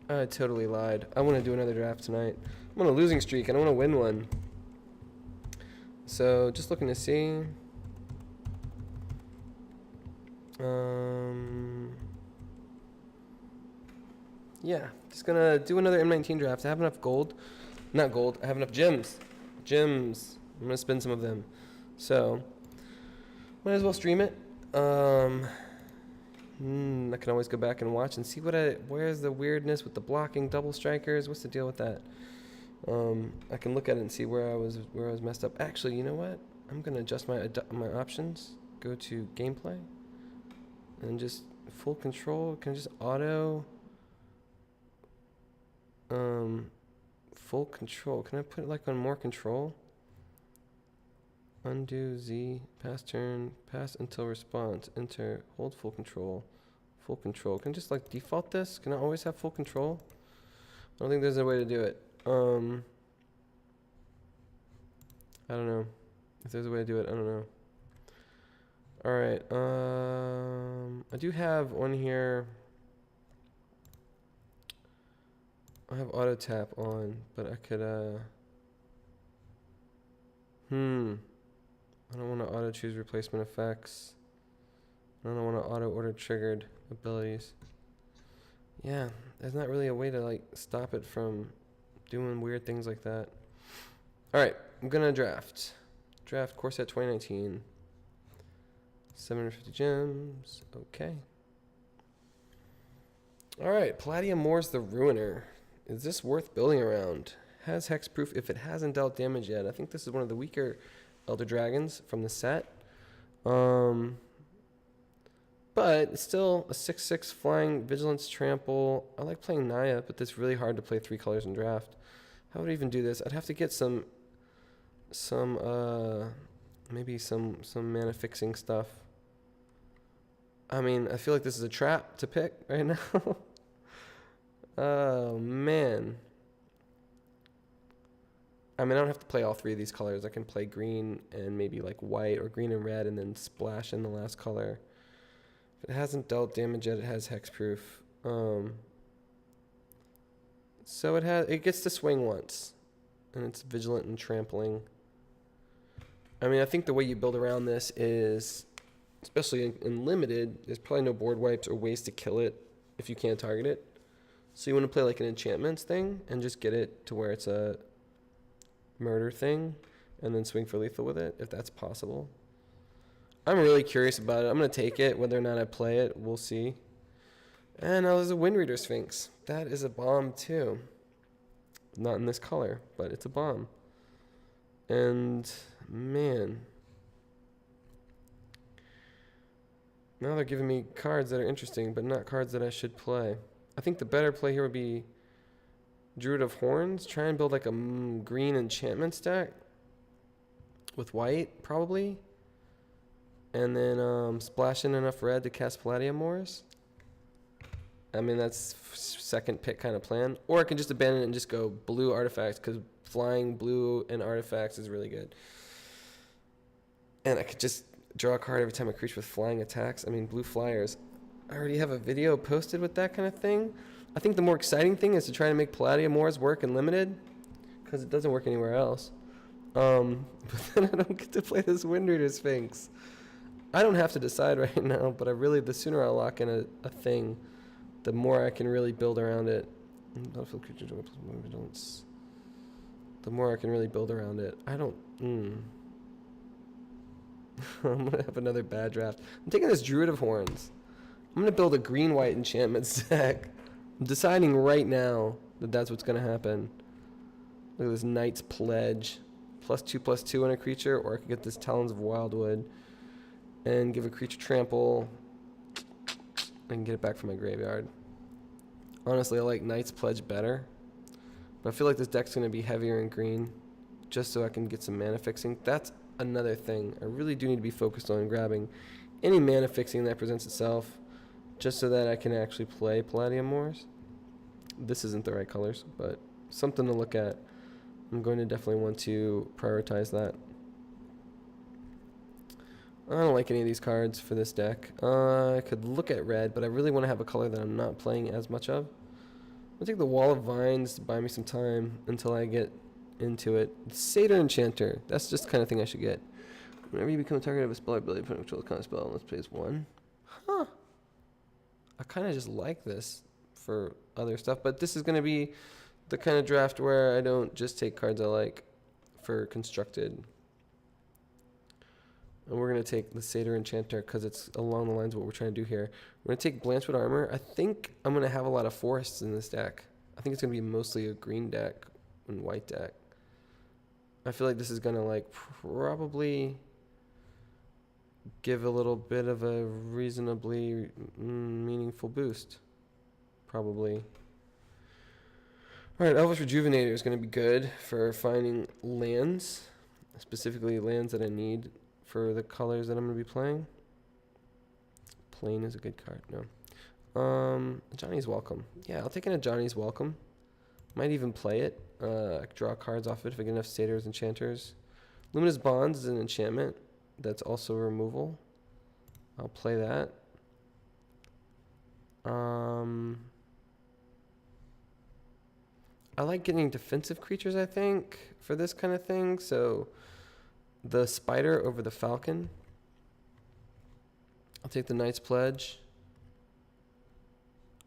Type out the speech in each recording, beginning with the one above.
I totally lied. I want to do another draft tonight. I'm on a losing streak and I want to win one. So just looking to see. Yeah, just gonna do another M19 draft. I have enough gold. Not gold, I have enough gems. Gems. I'm gonna spend some of them. So, might as well stream it. I can always go back and watch and see where's the weirdness with the blocking double strikers. What's the deal with that? I can look at it and see where I was messed up. Actually, you know what? I'm gonna adjust my options. Go to gameplay and just full control. Can I just auto? Full control. Can I put it like on more control? Undo Z, pass turn, pass until response, enter, hold full control. Full control. Can I just like default this? Can I always have full control? I don't think there's a way to do it. I don't know. If there's a way to do it, I don't know. Alright, I do have on here. I have auto tap on, but I could I don't want to auto choose replacement effects. I don't want to auto order triggered abilities. Yeah, there's not really a way to like stop it from doing weird things like that. Alright, I'm gonna draft. Draft Corset 2019. 750 gems. Okay. Alright, Palladia-Mors the Ruiner. Is this worth building around? Has hexproof if it hasn't dealt damage yet. I think this is one of the weaker Elder Dragons from the set. But it's still a 6/6 flying, vigilance, trample. I like playing Naya, but it's really hard to play 3 colors in draft. How would I even do this? I'd have to get maybe some mana fixing stuff. I mean, I feel like this is a trap to pick right now. Oh man. I mean, I don't have to play all 3 of these colors. I can play green and maybe like white or green and red and then splash in the last color. If it hasn't dealt damage yet, it has hexproof. So it gets to swing once. And it's vigilant and trampling. I mean, I think the way you build around this is, especially in limited, there's probably no board wipes or ways to kill it if you can't target it. So you want to play like an enchantments thing and just get it to where it's a murder thing and then swing for lethal with it, if that's possible. I'm really curious about it. I'm going to take it. Whether or not I play it, we'll see. And now there's a Wind Reader Sphinx. That is a bomb too. Not in this color, but it's a bomb. And man, now they're giving me cards that are interesting, but not cards that I should play. I think the better play here would be Druid of Horns. Try and build like a green enchantment stack with white, probably. And then splash in enough red to cast Palladia-Mors. I mean, that's second pick kind of plan. Or I can just abandon it and just go blue artifacts, because flying blue and artifacts is really good. And I could just draw a card every time a creature with flying attacks. I mean, blue flyers. I already have a video posted with that kind of thing. I think the more exciting thing is to try to make Palladia-Mors work in limited, because it doesn't work anywhere else. But then I don't get to play this Wind Reader Sphinx. I don't have to decide right now, but the sooner I lock in a thing, the more I can really build around it. The more I can really build around it. I'm gonna have another bad draft. I'm taking this Druid of Horns. I'm gonna build a green-white enchantment stack. I'm deciding right now that that's what's gonna happen. Look at this Knight's Pledge. +2/+2 on a creature, or I could get this Talons of Wildwood and give a creature trample and get it back from my graveyard. Honestly, I like Knight's Pledge better, but I feel like this deck's going to be heavier in green just so I can get some mana fixing. That's another thing. I really do need to be focused on grabbing any mana fixing that presents itself just so that I can actually play Palladia-Mors. This isn't the right colors, but something to look at. I'm going to definitely want to prioritize that. I don't like any of these cards for this deck. I could look at red, but I really want to have a color that I'm not playing as much of. I'll take the Wall of Vines to buy me some time until I get into it. Satyr Enchanter. That's just the kind of thing I should get. Whenever you become a target of a spell or ability, put control the kind of spell. Let's play as one. Huh. I kind of just like this for other stuff, but this is going to be the kind of draft where I don't just take cards I like for constructed. And we're going to take the Satyr Enchanter because it's along the lines of what we're trying to do here. We're going to take Blanchwood Armor. I think I'm going to have a lot of forests in this deck. I think it's going to be mostly a green deck and white deck. I feel like this is going to like probably give a little bit of a reasonably meaningful boost. Probably. Alright, Elvish Rejuvenator is going to be good for finding lands. Specifically lands that I need for the colors that I'm going to be playing. Plain is a good card. No. Johnny's Welcome. Yeah, I'll take in a Johnny's Welcome. Might even play it. I could draw cards off it if I get enough Satyrs, Enchanters. Luminous Bonds is an enchantment. That's also removal. I'll play that. I like getting defensive creatures, I think, for this kind of thing. So the Spider over the Falcon. I'll take the Knight's Pledge.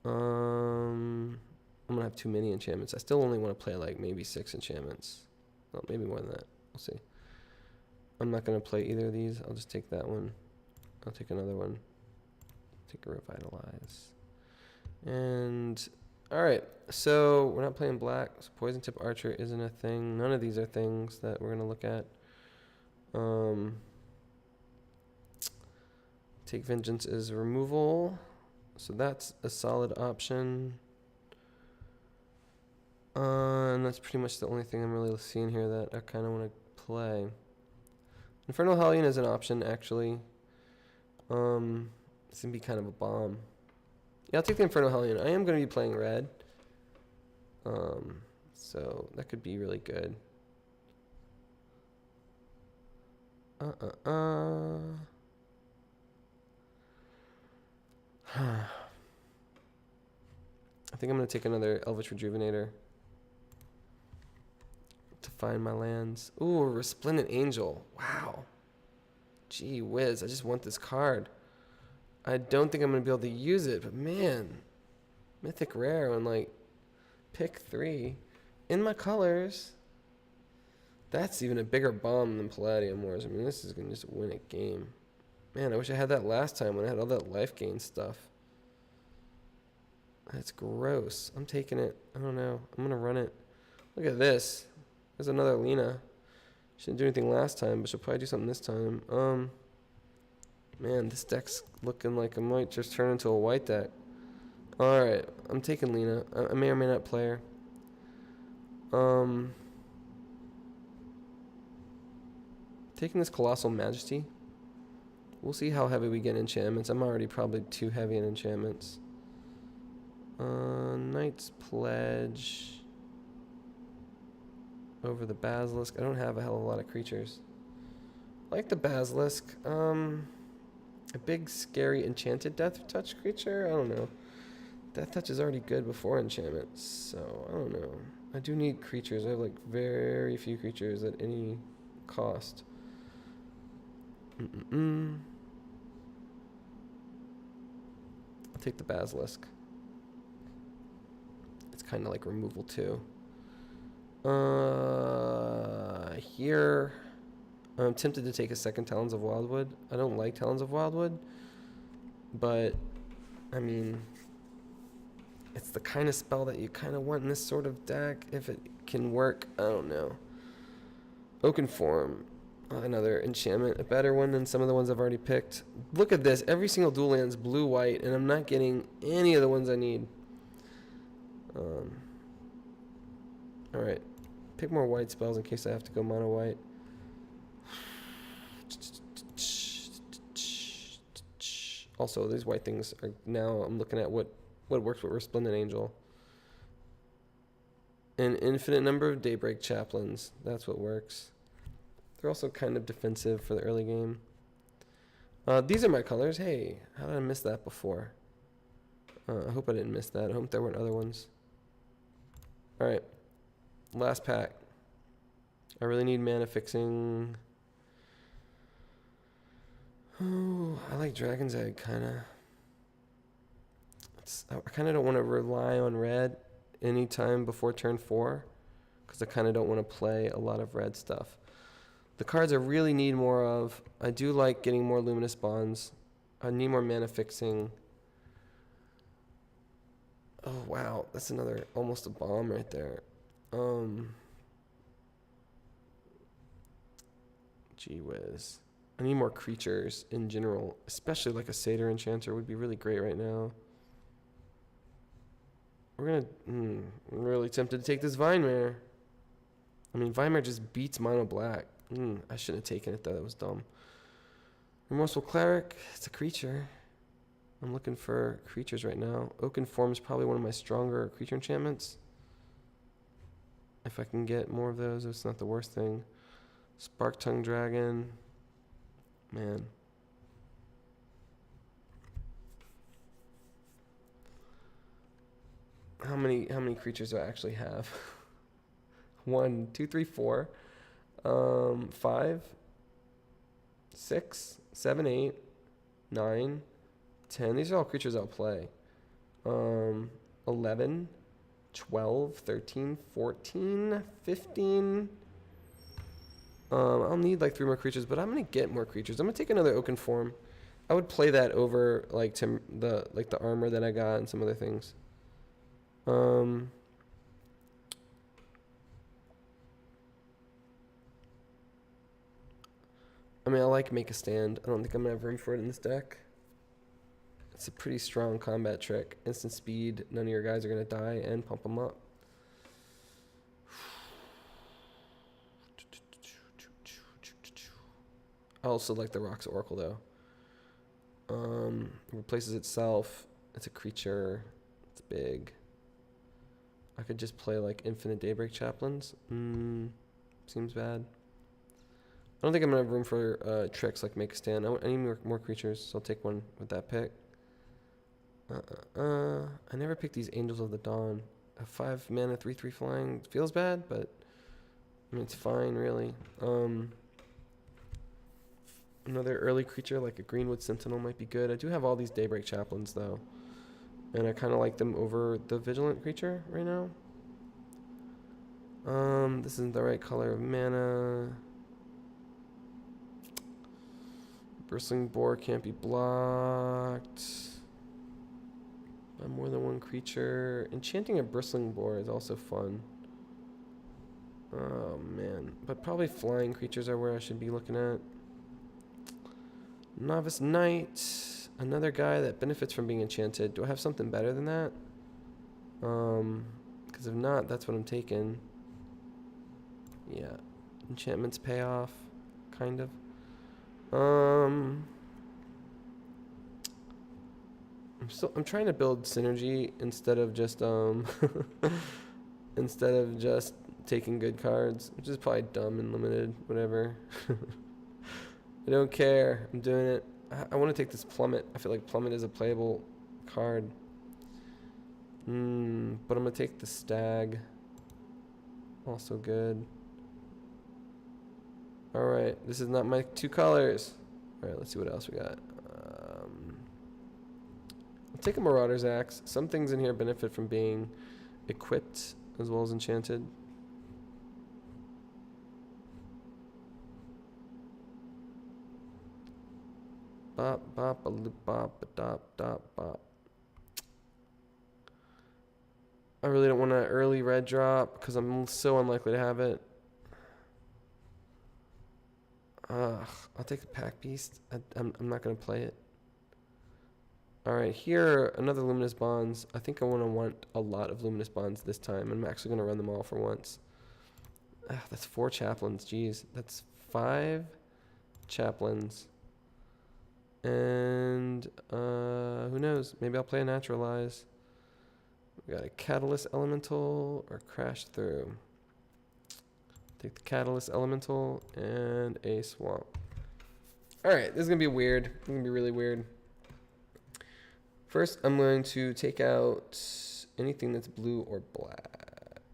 I'm going to have too many enchantments. I still only want to play like maybe 6 enchantments. Well, maybe more than that. We'll see. I'm not going to play either of these. I'll just take that one. I'll take another one. Take a Revitalize. And, alright. So, we're not playing black. So Poison Tip Archer isn't a thing. None of these are things that we're going to look at. Take Vengeance is removal. So that's a solid option. And that's pretty much the only thing I'm really seeing here that I kind of want to play. Infernal Hellion is an option, actually. It's going to be kind of a bomb. Yeah, I'll take the Infernal Hellion. I am going to be playing red. So that could be really good. I think I'm going to take another Elvish Rejuvenator to find my lands. Ooh, Resplendent Angel. Wow. Gee whiz, I just want this card. I don't think I'm going to be able to use it, but man. Mythic Rare on like pick 3 in my colors. That's even a bigger bomb than Palladia-Mors. I mean, this is going to just win a game. Man, I wish I had that last time when I had all that life gain stuff. That's gross. I'm taking it. I don't know. I'm going to run it. Look at this. There's another Lena. She didn't do anything last time, but she'll probably do something this time. Man, this deck's looking like it might just turn into a white deck. Alright, I'm taking Lena. I may or may not play her. Taking this Colossal Majesty. We'll see how heavy we get in enchantments. I'm already probably too heavy in enchantments. Knight's Pledge. Over the Basilisk. I don't have a hell of a lot of creatures. I like the Basilisk. A big, scary, enchanted Death Touch creature? I don't know. Death Touch is already good before enchantments, so I don't know. I do need creatures. I have like very few creatures at any cost. I'll take the Basilisk. It's kind of like removal too. Here, I'm tempted to take a second Talons of Wildwood. I don't like Talons of Wildwood, but I mean, it's the kind of spell that you kind of want in this sort of deck. If it can work, I don't know. Oaken Form, another enchantment, a better one than some of the ones I've already picked. Look at this, every single dual land's blue-white, and I'm not getting any of the ones I need. Alright, pick more white spells in case I have to go mono-white. Also, these white things are now, I'm looking at what works with Resplendent Angel. An infinite number of Daybreak Chaplains. That's what works. They're also kind of defensive for the early game. These are my colors. Hey, how did I miss that before? I hope I didn't miss that. I hope there weren't other ones. Alright. Last pack. I really need mana fixing. Oh, I like Dragon's Egg, kind of. I kind of don't want to rely on red anytime before turn 4, because I kind of don't want to play a lot of red stuff. The cards I really need more of, I do like getting more Luminous Bonds. I need more mana fixing. Oh, wow. That's another, almost a bomb right there. Gee whiz. I need more creatures in general, especially like a Satyr Enchanter would be really great right now. We're gonna, I'm really tempted to take this Vinemare. I mean, Vinemare just beats Mono Black. I shouldn't have taken it though, that was dumb. Remorseful Cleric, it's a creature. I'm looking for creatures right now. Oaken Form is probably one of my stronger creature enchantments. If I can get more of those, it's not the worst thing. Spark Tongue Dragon. Man. How many creatures do I actually have? 1, 2, 3, 4. 5, 6, 7, 8, 9, 10. These are all creatures I'll play. 11, 12, 13, 14, 15. I'll need like 3 more creatures, but I'm gonna get more creatures. I'm gonna take another Oaken Form. I would play that over like the armor that I got and some other things. I mean, I like Make a Stand. I don't think I'm gonna have room for it in this deck. It's a pretty strong combat trick. Instant speed. None of your guys are gonna die, and pump them up. I also like the Rocks Oracle though. Replaces itself. It's a creature. It's big. I could just play like Infinite Daybreak Chaplains. Seems bad. I don't think I'm gonna have room for tricks like Make a Stand. I need more creatures, so I'll take one with that pick. I never picked these Angels of the Dawn. A 5 mana 3/3 flying feels bad, but I mean it's fine really. Another early creature like a Greenwood Sentinel might be good. I do have all these Daybreak Chaplains though, and I kind of like them over the Vigilant creature right now. This isn't the right color of mana. Bristling Boar can't be blocked by more than one creature. Enchanting a Bristling Boar is also fun. Oh man, but probably flying creatures are where I should be looking at. Novice Knight, another guy that benefits from being enchanted. Do I have something better than that? Because if not, that's what I'm taking. Yeah, enchantments pay off, kind of. I'm trying to build synergy instead of just taking good cards, which is probably dumb and limited, whatever. I don't care. I'm doing it. I want to take this Plummet. I feel like Plummet is a playable card. But I'm gonna take the Stag. Also good. Alright, this is not my 2 colors. Alright, let's see what else we got. I'll take a Marauder's Axe. Some things in here benefit from being equipped as well as enchanted. Bop, bop, a loop, bop, a dop, dop, bop. I really don't want an early red drop because I'm so unlikely to have it. I'll take the Pack Beast. I'm not going to play it. Alright, here, another Luminous Bonds. I think I want a lot of Luminous Bonds this time. I'm actually going to run them all for once. That's 4 Chaplains. Jeez, that's 5 Chaplains. And who knows? Maybe I'll play a Naturalize. We got a Catalyst Elemental or Crash Through. Take the Catalyst Elemental and a Swamp. Alright, this is going to be weird. It's going to be really weird. First, I'm going to take out anything that's blue or black.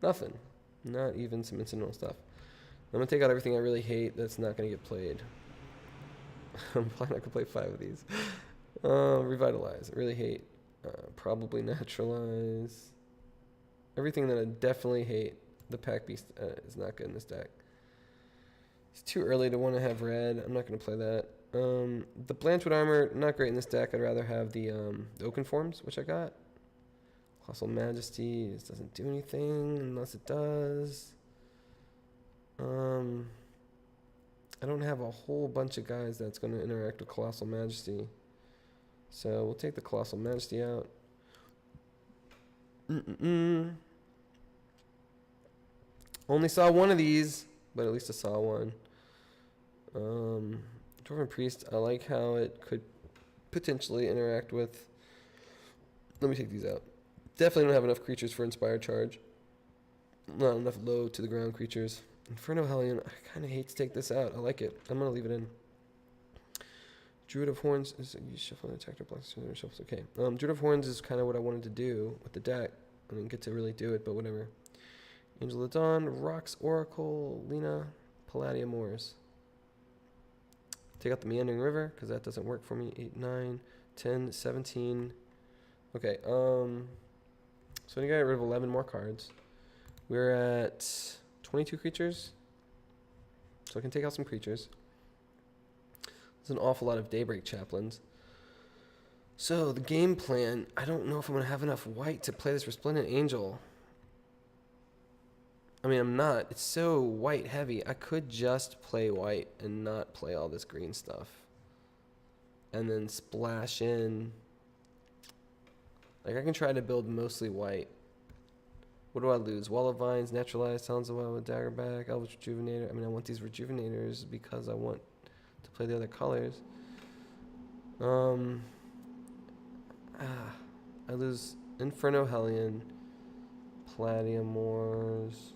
Nothing. Not even some incidental stuff. I'm gonna take out everything I really hate that's not gonna get played. I'm probably not gonna play 5 of these. Revitalize. I really hate. Probably naturalize. Everything that I definitely hate. The pack beast is not good in this deck. It's too early to want to have red. I'm not gonna play that. The Blanchwood armor, not great in this deck. I'd rather have the Oaken forms, which I got. Colossal Majesty. This doesn't do anything unless it does. I don't have a whole bunch of guys that's going to interact with Colossal Majesty. So we'll take the Colossal Majesty out. Only saw one of these, but at least I saw one. Dwarven Priest, I like how it could potentially interact with... Let me take these out. Definitely don't have enough creatures for Inspired Charge. Not enough low to the ground creatures. Inferno Hellion, I kind of hate to take this out. I like it. I'm going to leave it in. Druid of Horns is you shuffle an attacker blocks shuffles. Okay. Druid of Horns is kind of what I wanted to do with the deck. I didn't get to really do it, but whatever. Angel of Dawn, Rocks, Oracle, Lena, Palladia-Mors. Take out the Meandering River, because that doesn't work for me. 8, 9, 10, 17. Okay, so I got rid of 11 more cards. We're at 22 creatures. So I can take out some creatures. There's an awful lot of Daybreak Chaplains. So the game plan, I don't know if I'm going to have enough white to play this Resplendent Angel. I mean, I'm not. It's so white heavy. I could just play white and not play all this green stuff. And then splash in. Like, I can try to build mostly white. What do I lose? Wall of Vines, Naturalize, Talons of Wild with Daggerback, Elvish Rejuvenator. I mean, I want these Rejuvenators because I want to play the other colors. I lose Inferno Hellion, Palladia-Mors.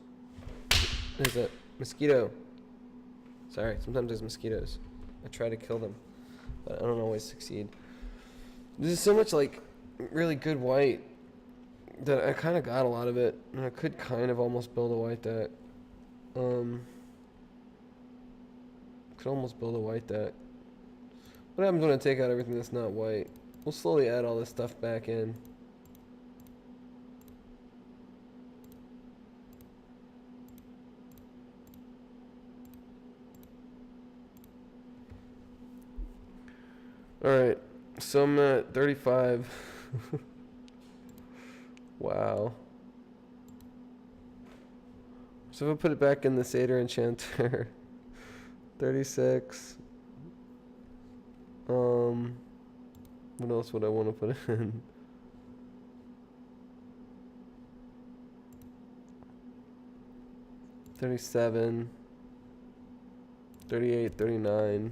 There's a mosquito. Sorry, sometimes there's mosquitoes. I try to kill them, but I don't always succeed. There's so much, like, really good white that I kind of got a lot of it, and I could kind of almost build a white deck. Could almost build a white deck. What happens when I take out everything that's not white? We'll slowly add all this stuff back in. Alright, so I'm at 35. Wow. So if I put it back in the Satyr Enchanter, 36. What else would I want to put in? $37, $38, $39.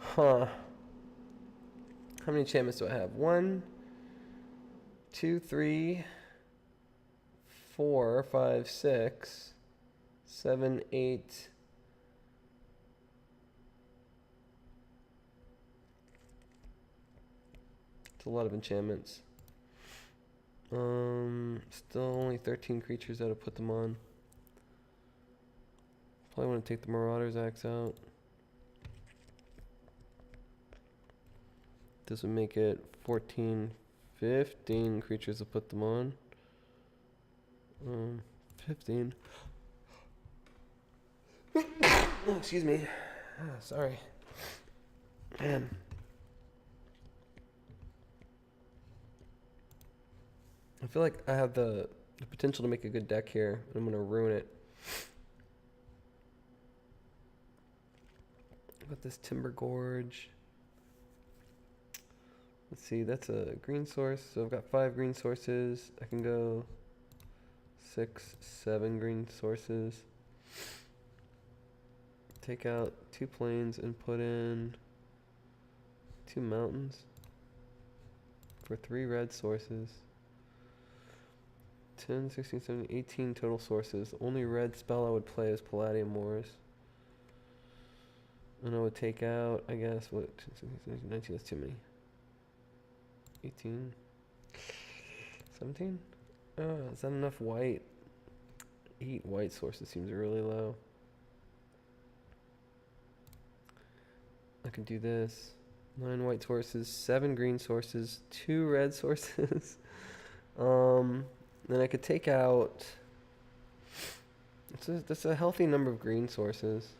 Huh. How many enchantments do I have? 1, 2, 3, 4, 5, 6, 7, 8. It's a lot of enchantments. Still only 13 creatures that I put them on. Probably want to take the Marauder's Axe out. This would make it 14, 15 creatures to put them on. 15. Oh, excuse me. Sorry. Man. I feel like I have the potential to make a good deck here, and I'm going to ruin it. Got this Timber Gorge. Let's see, that's a green source. So I've got 5 green sources. I can go 6, 7 green sources. Take out 2 plains and put in 2 mountains for 3 red sources. 10, 16, 17, 18 total sources. The only red spell I would play is Palladia-Mors. And I would take out, I guess, what, 19, that's too many. 18, 17? Is that enough white? 8 white sources seems really low. I can do this. 9 white sources, 7 green sources, 2 red sources. Then I could take out. That's a healthy number of green sources.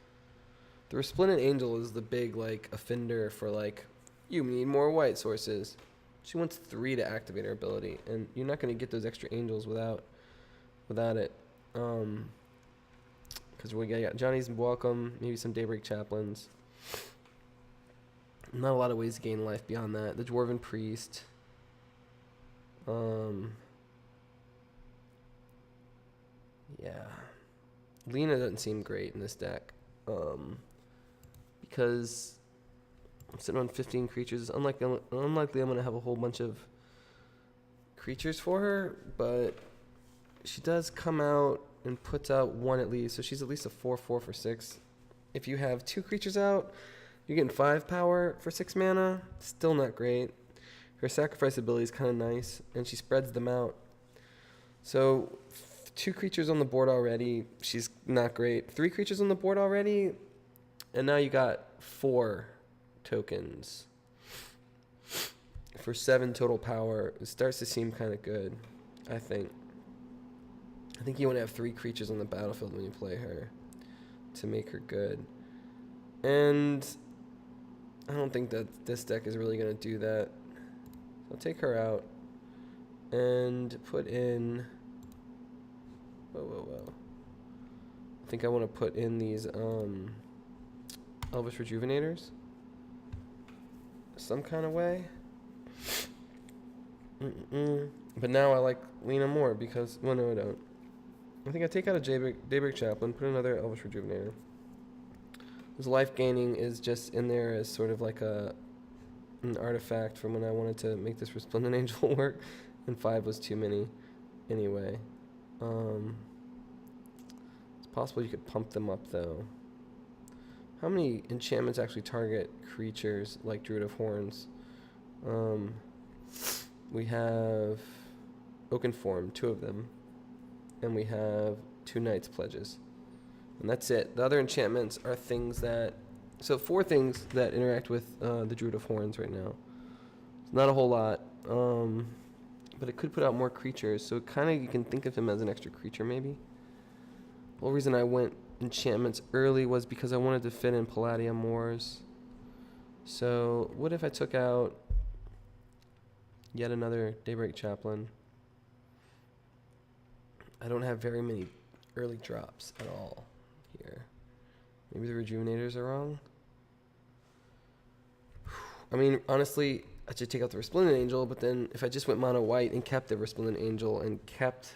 The Resplendent Angel is the big like offender for like, you need more white sources. She wants 3 to activate her ability, and you're not going to get those extra angels without it. Because we got Johnny's Welcome, maybe some Daybreak Chaplains. Not a lot of ways to gain life beyond that. The Dwarven Priest. Yeah. Lena doesn't seem great in this deck. Because I'm sitting on 15 creatures. Unlikely I'm going to have a whole bunch of creatures for her, but she does come out and puts out 1 at least, so she's at least a 4/4 for 6. If you have 2 creatures out, you're getting 5 power for 6 mana. Still not great. Her sacrifice ability is kind of nice, and she spreads them out. So 2 creatures on the board already. She's not great. 3 creatures on the board already, and now you got 4 tokens for 7 total power. It starts to seem kind of good, I think. I think you want to have 3 creatures on the battlefield when you play her to make her good. And I don't think that this deck is really going to do that. So I'll take her out and put in... Whoa. I think I want to put in these Elvish Rejuvenators. Some kind of way. But now I like Lena more because... Well, no, I don't. I think I take out a Daybreak Chaplain, put another Elvish Rejuvenator. This life gaining is just in there as sort of like an artifact from when I wanted to make this Resplendent Angel work, and 5 was too many anyway. It's possible you could pump them up though. How many enchantments actually target creatures like Druid of Horns? We have Oaken Form, 2 of them. And we have 2 Knight's Pledges. And that's it. The other enchantments are things that... So 4 things that interact with the Druid of Horns right now. It's not a whole lot. But it could put out more creatures. So kind of you can think of him as an extra creature maybe. The whole reason I went enchantments early was because I wanted to fit in Palladia-Mors. So what if I took out yet another Daybreak Chaplain? I don't have very many early drops at all here. Maybe the Rejuvenators are wrong. I mean, honestly, I should take out the Resplendent Angel, but then if I just went mono white and kept the Resplendent Angel and kept...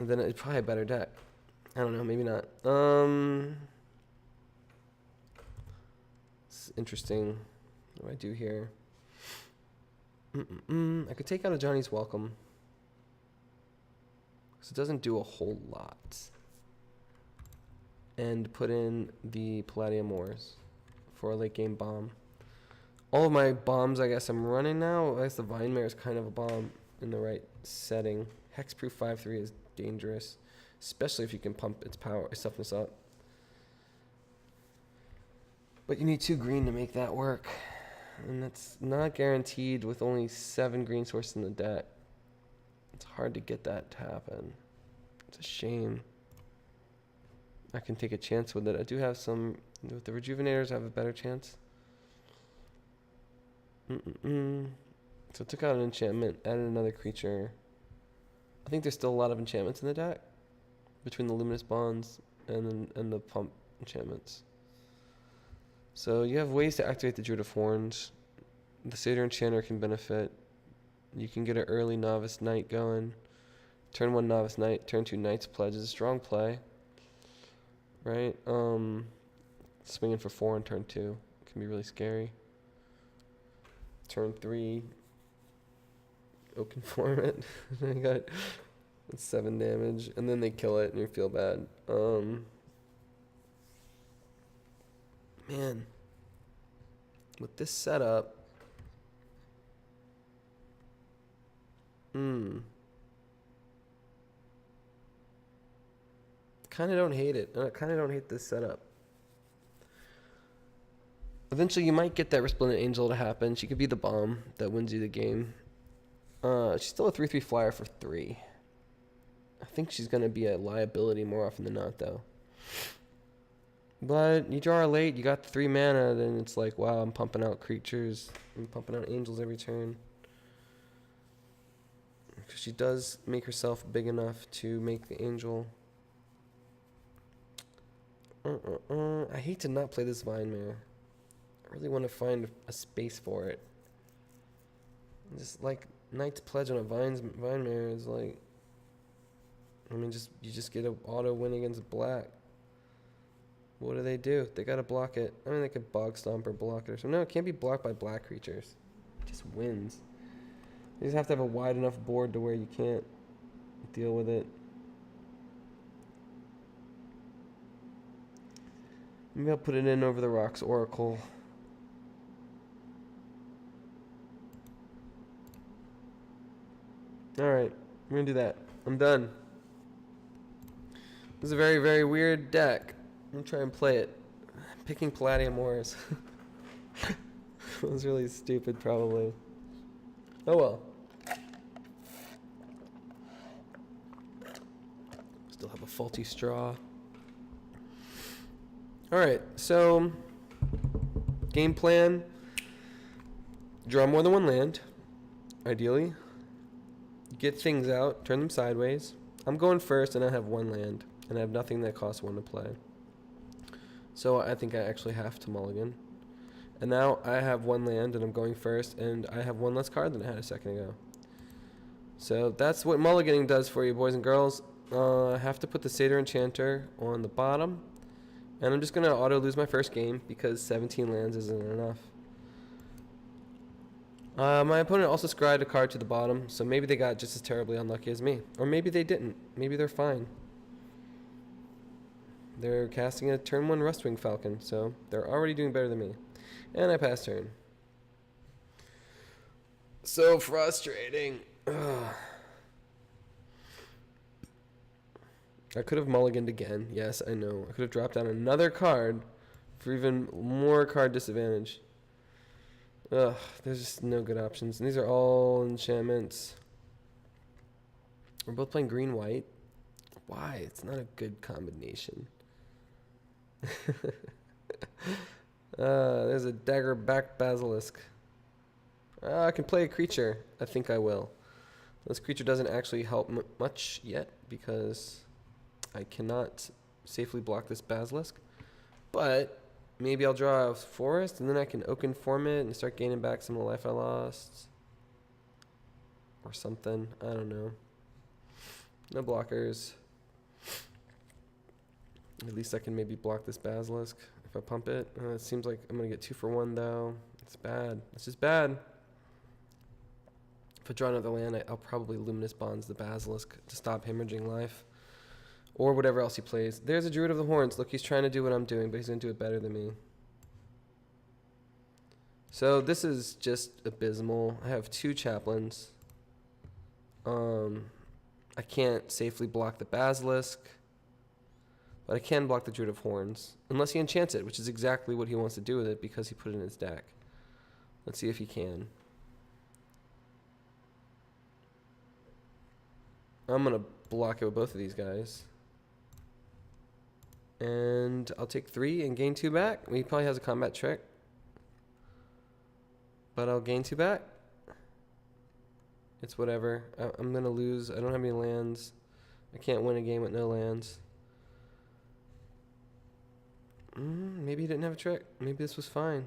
then it's probably a better deck. I don't know, maybe not. It's interesting. What do I do here? I could take out a Johnny's Welcome. So it doesn't do a whole lot. And put in the Palladia-Mors for a late game bomb. All of my bombs I guess I'm running now. I guess the Vinemare is kind of a bomb in the right setting. Hexproof 5/3 is dangerous, especially if you can pump its power, its toughness up. But you need 2 green to make that work. And that's not guaranteed with only 7 green sources in the deck. It's hard to get that to happen. It's a shame. I can take a chance with it. I do have some... With the Rejuvenators, I have a better chance. So I took out an enchantment, added another creature. I think there's still a lot of enchantments in the deck. Between the Luminous Bonds and the pump enchantments. So you have ways to activate the Druid of Horns. The Satyr Enchanter can benefit. You can get an early Novice Knight going. Turn 1 Novice Knight, turn 2 Knight's Pledge is a strong play. Right? Swinging for 4 on turn 2 can be really scary. Turn 3, Oaken Form it. I got 7 damage, and then they kill it and you feel bad. Man, with this setup, kind of don't hate it. I kind of don't hate this setup. Eventually, you might get that Resplendent Angel to happen. She could be the bomb that wins you the game. She's still a 3/3 flyer for 3. I think she's going to be a liability more often than not, though. But you draw her late, you got the 3 mana, then it's like, wow, I'm pumping out creatures. I'm pumping out angels every turn. Because she does make herself big enough to make the angel. I hate to not play this Vine Mare. I really want to find a space for it. Just like Knight's Pledge on a Vine Mare is like, I mean, you just get an auto win against black. What do? They gotta block it. I mean, they could Bog Stomp or block it or something. No, it can't be blocked by black creatures. It just wins. You just have to have a wide enough board to where you can't deal with it. Maybe I'll put it in over the Rocks Oracle. Alright, we're gonna do that. I'm done. This is a very, very weird deck. I'm gonna try and play it. Picking Palladia-Mors. That was really stupid, probably. Oh well. Still have a faulty straw. Alright, so game plan. Draw more than 1 land, ideally. Get things out, turn them sideways. I'm going first and I have 1 land. And I have nothing that costs 1 to play. So I think I actually have to mulligan. And now I have 1 land and I'm going first. And I have 1 less card than I had a second ago. So that's what mulliganing does for you, boys and girls. I have to put the Satyr Enchanter on the bottom. And I'm just going to auto lose my first game because 17 lands isn't enough. My opponent also scryed a card to the bottom, so maybe they got just as terribly unlucky as me. Or maybe they didn't. Maybe they're fine. They're casting a turn 1 Rustwing Falcon, so they're already doing better than me. And I pass turn. So frustrating. Ugh. I could have mulliganed again. Yes, I know. I could have dropped down another card for even more card disadvantage. Ugh, there's just no good options. And these are all enchantments. We're both playing green-white. Why? It's not a good combination. There's a Daggerback Basilisk. I can play a creature. I think I will. This creature doesn't actually help much yet because I cannot safely block this Basilisk. But maybe I'll draw a forest and then I can Oaken Form it and start gaining back some of the life I lost. Or something. I don't know. No blockers. At least I can maybe block this Basilisk if I pump it. It seems like I'm going to get 2 for 1 though. It's bad. It's just bad. If I draw another land, I'll probably Luminous Bonds the Basilisk to stop hemorrhaging life. Or whatever else he plays. There's a Druid of the Horns. Look, he's trying to do what I'm doing, but he's going to do it better than me. So this is just abysmal. I have 2 Chaplains. I can't safely block the Basilisk. But I can block the Druid of Horns. Unless he enchants it, which is exactly what he wants to do with it because he put it in his deck. Let's see if he can. I'm going to block it with both of these guys. And I'll take 3 and gain 2 back. He probably has a combat trick. But I'll gain 2 back. It's whatever. I'm going to lose. I don't have any lands. I can't win a game with no lands. Maybe he didn't have a trick. Maybe this was fine.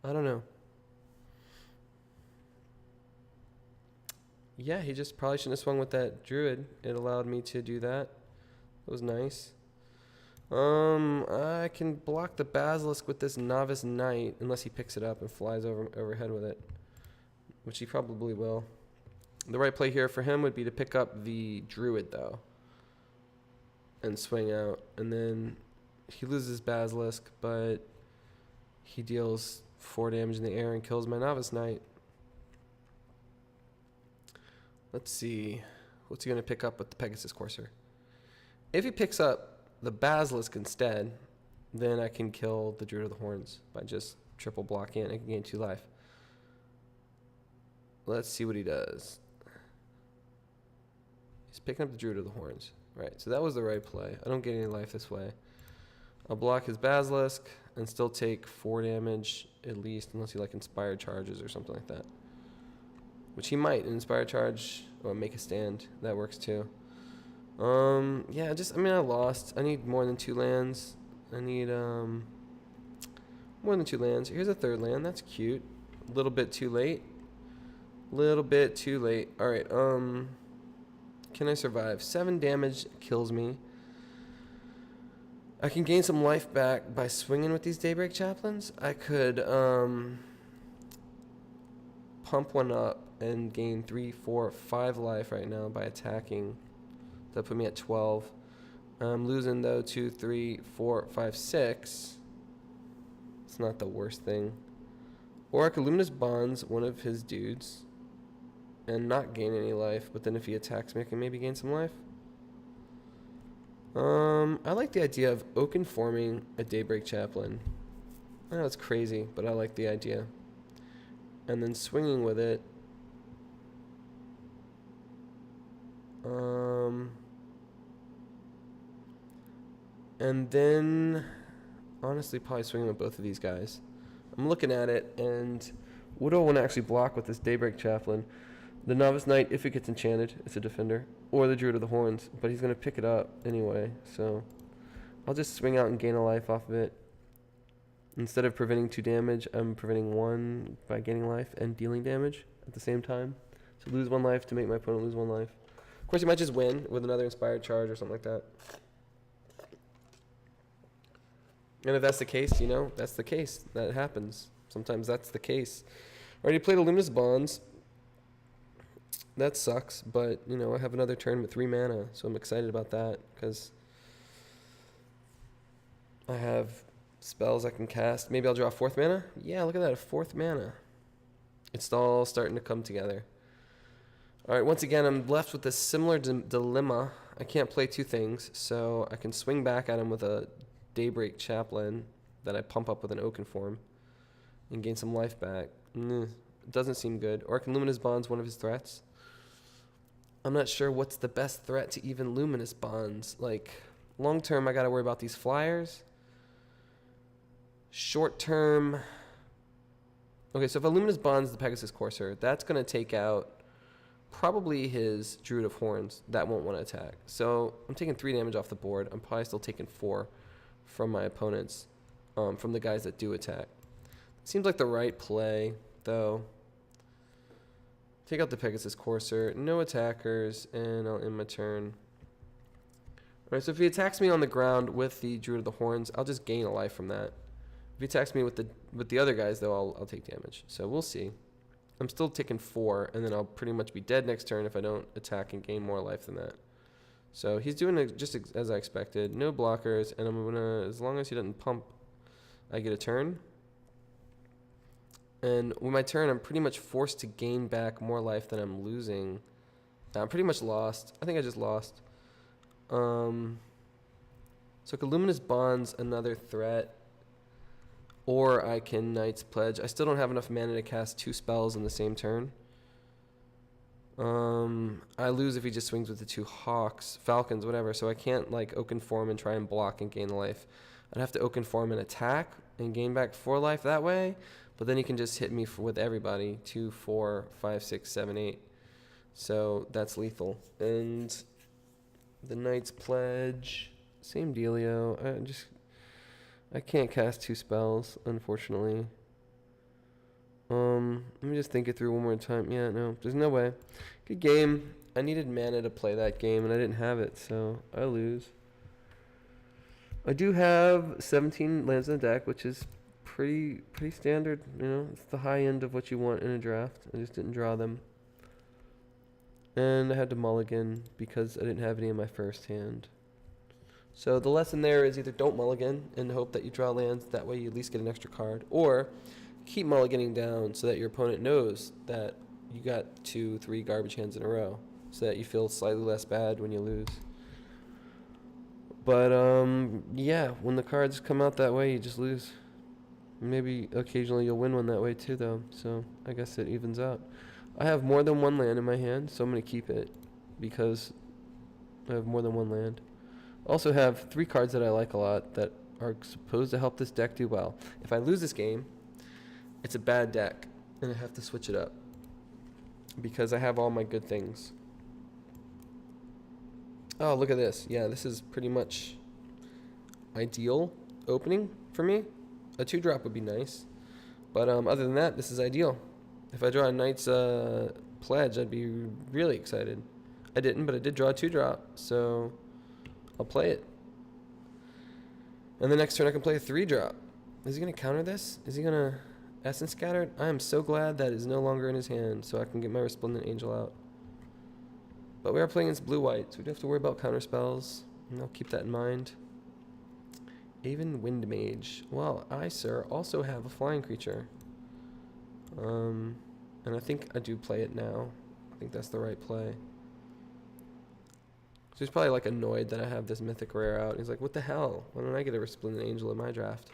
I don't know. Yeah, he just probably shouldn't have swung with that Druid. It allowed me to do that. It was nice. I can block the Basilisk with this Novice Knight unless he picks it up and flies overhead with it, which he probably will. The right play here for him would be to pick up the Druid though and swing out, and then He loses Basilisk, but he deals 4 damage in the air and kills my Novice Knight. Let's see. What's he going to pick up with the Pegasus Courser? If he picks up the Basilisk instead, then I can kill the Druid of the Horns by just triple blocking it and I can gain 2 life. Let's see what he does. He's picking up the Druid of the Horns. Right, so that was the right play. I don't get any life this way. I'll block his Basilisk and still take 4 damage at least, unless he like Inspired Charges or something like that. Which he might. An Inspired Charge or make a stand. That works too. Yeah, I lost. I need more than 2 lands. I need more than 2 lands. Here's a 3rd land. That's cute. A little bit too late. Little bit too late. Alright, can I survive? 7 damage kills me. I can gain some life back by swinging with these Daybreak Chaplains. I could pump one up and gain 3, 4, 5 life right now by attacking. That put me at 12. I'm losing though 2, 3, 4, 5, 6. It's not the worst thing. Or I could Luminous Bonds one of his dudes and not gain any life, but then if he attacks me, I can maybe gain some life. I like the idea of Oaken forming a Daybreak Chaplain. I know it's crazy, but I like the idea. And then swinging with it. And then, honestly, probably swinging with both of these guys. I'm looking at it, and what do I want to actually block with this Daybreak Chaplain? The Novice Knight, if it gets enchanted, it's a defender. Or the Druid of the Horns, but he's going to pick it up anyway, so I'll just swing out and gain a life off of it. Instead of preventing 2 damage, I'm preventing 1 by gaining life and dealing damage at the same time. So lose 1 life to make my opponent lose 1 life. Of course, you might just win with another Inspired Charge or something like that. And if that's the case, that's the case. That happens. Sometimes that's the case. Already played a Luminous Bonds. That sucks, but, I have another turn with 3 mana, so I'm excited about that, because I have spells I can cast. Maybe I'll draw 4th mana? Yeah, look at that, a 4th mana. It's all starting to come together. Alright, once again, I'm left with a similar dilemma. I can't play 2 things, so I can swing back at him with a Daybreak Chaplain that I pump up with an Oaken form and gain some life back. It doesn't seem good. Or I can Luminous Bonds one of his threats. I'm not sure what's the best threat to even Luminous Bonds. Like, long term, I gotta worry about these flyers. Short term... Okay, so if I Luminous Bonds the Pegasus Courser, that's gonna take out probably his Druid of Horns. That won't want to attack. So I'm taking 3 damage off the board. I'm probably still taking 4 from my opponents, from the guys that do attack. Seems like the right play, though. Take out the Pegasus Courser, no attackers, and I'll end my turn. Alright, so if he attacks me on the ground with the Druid of the Horns, I'll just gain a life from that. If he attacks me with the other guys, though, I'll take damage. So we'll see. I'm still taking 4, and then I'll pretty much be dead next turn if I don't attack and gain more life than that. So he's doing it just as I expected. No blockers, and I'm gonna, as long as he doesn't pump, I get a turn. And with my turn, I'm pretty much forced to gain back more life than I'm losing. I'm pretty much lost. I think I just lost. So Luminous Bonds another threat. Or I can Knight's Pledge. I still don't have enough mana to cast 2 spells in the same turn. I lose if he just swings with the 2 Hawks, Falcons, whatever. So I can't like Oaken Form and try and block and gain life. I'd have to Oaken Form and attack and gain back 4 life that way. But then he can just hit me with everybody. 2, 4, 5, 6, 7, 8. So that's lethal. And the Knight's Pledge, same dealio. I can't cast 2 spells, unfortunately. Let me just think it through one more time. Yeah, no, there's no way. Good game. I needed mana to play that game, and I didn't have it, so I lose. I do have 17 lands in the deck, which is pretty standard. It's the high end of what you want in a draft. I just didn't draw them. And I had to mulligan because I didn't have any in my first hand. So the lesson there is either don't mulligan and hope that you draw lands, that way you at least get an extra card, or keep mulliganing down so that your opponent knows that you got 2-3 garbage hands in a row, so that you feel slightly less bad when you lose. But yeah, when the cards come out that way, you just lose. Maybe occasionally you'll win one that way too, though, so I guess it evens out. I have more than one land in my hand, so I'm going to keep it because I have more than one land. Also have 3 cards that I like a lot that are supposed to help this deck do well. If I lose this game, it's a bad deck, and I have to switch it up because I have all my good things. Oh, look at this. Yeah, this is pretty much ideal opening for me. A 2-drop would be nice, but other than that, this is ideal. If I draw a Knight's Pledge, I'd be really excited. I didn't, but I did draw a 2-drop, so I'll play it. And the next turn I can play a 3-drop. Is he going to counter this? Is he going to Essence Scattered? I am so glad that is no longer in his hand, so I can get my Resplendent Angel out. But we are playing against blue-white, so we don't have to worry about counter spells, and I'll keep that in mind. Even Wind Mage. Well, I, sir, also have a flying creature. And I think I do play it now. I think that's the right play. So he's probably like annoyed that I have this mythic rare out. He's like, what the hell? Why don't I get a Resplendent Angel in my draft?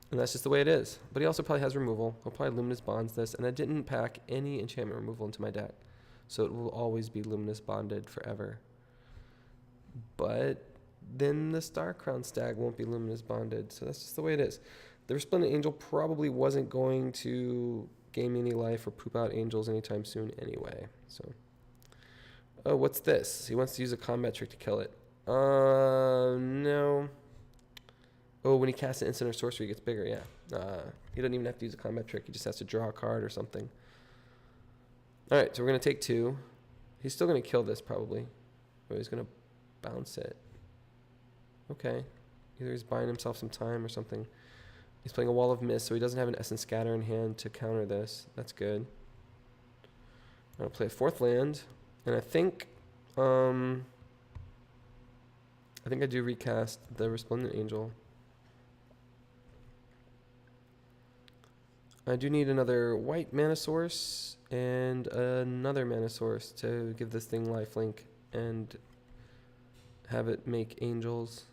And that's just the way it is. But he also probably has removal. He'll probably Luminous Bonds this. And I didn't pack any enchantment removal into my deck, so it will always be Luminous Bonded forever. But then the Star Crown Stag won't be Luminous Bonded, so that's just the way it is. The Resplendent Angel probably wasn't going to gain me any life or poop out angels anytime soon anyway. So, oh, what's this? He wants to use a combat trick to kill it. No. Oh, when he casts an instant or sorcery, it gets bigger, yeah. He doesn't even have to use a combat trick. He just has to draw a card or something. All right, so we're going to take 2. He's still going to kill this probably. Or he's going to bounce it. Okay. Either he's buying himself some time or something. He's playing a Wall of Mist, so he doesn't have an Essence Scatter in hand to counter this. That's good. I'm going to play a 4th land. And I think I do recast the Resplendent Angel. I do need another white mana source and another mana source to give this thing lifelink and have it make angels.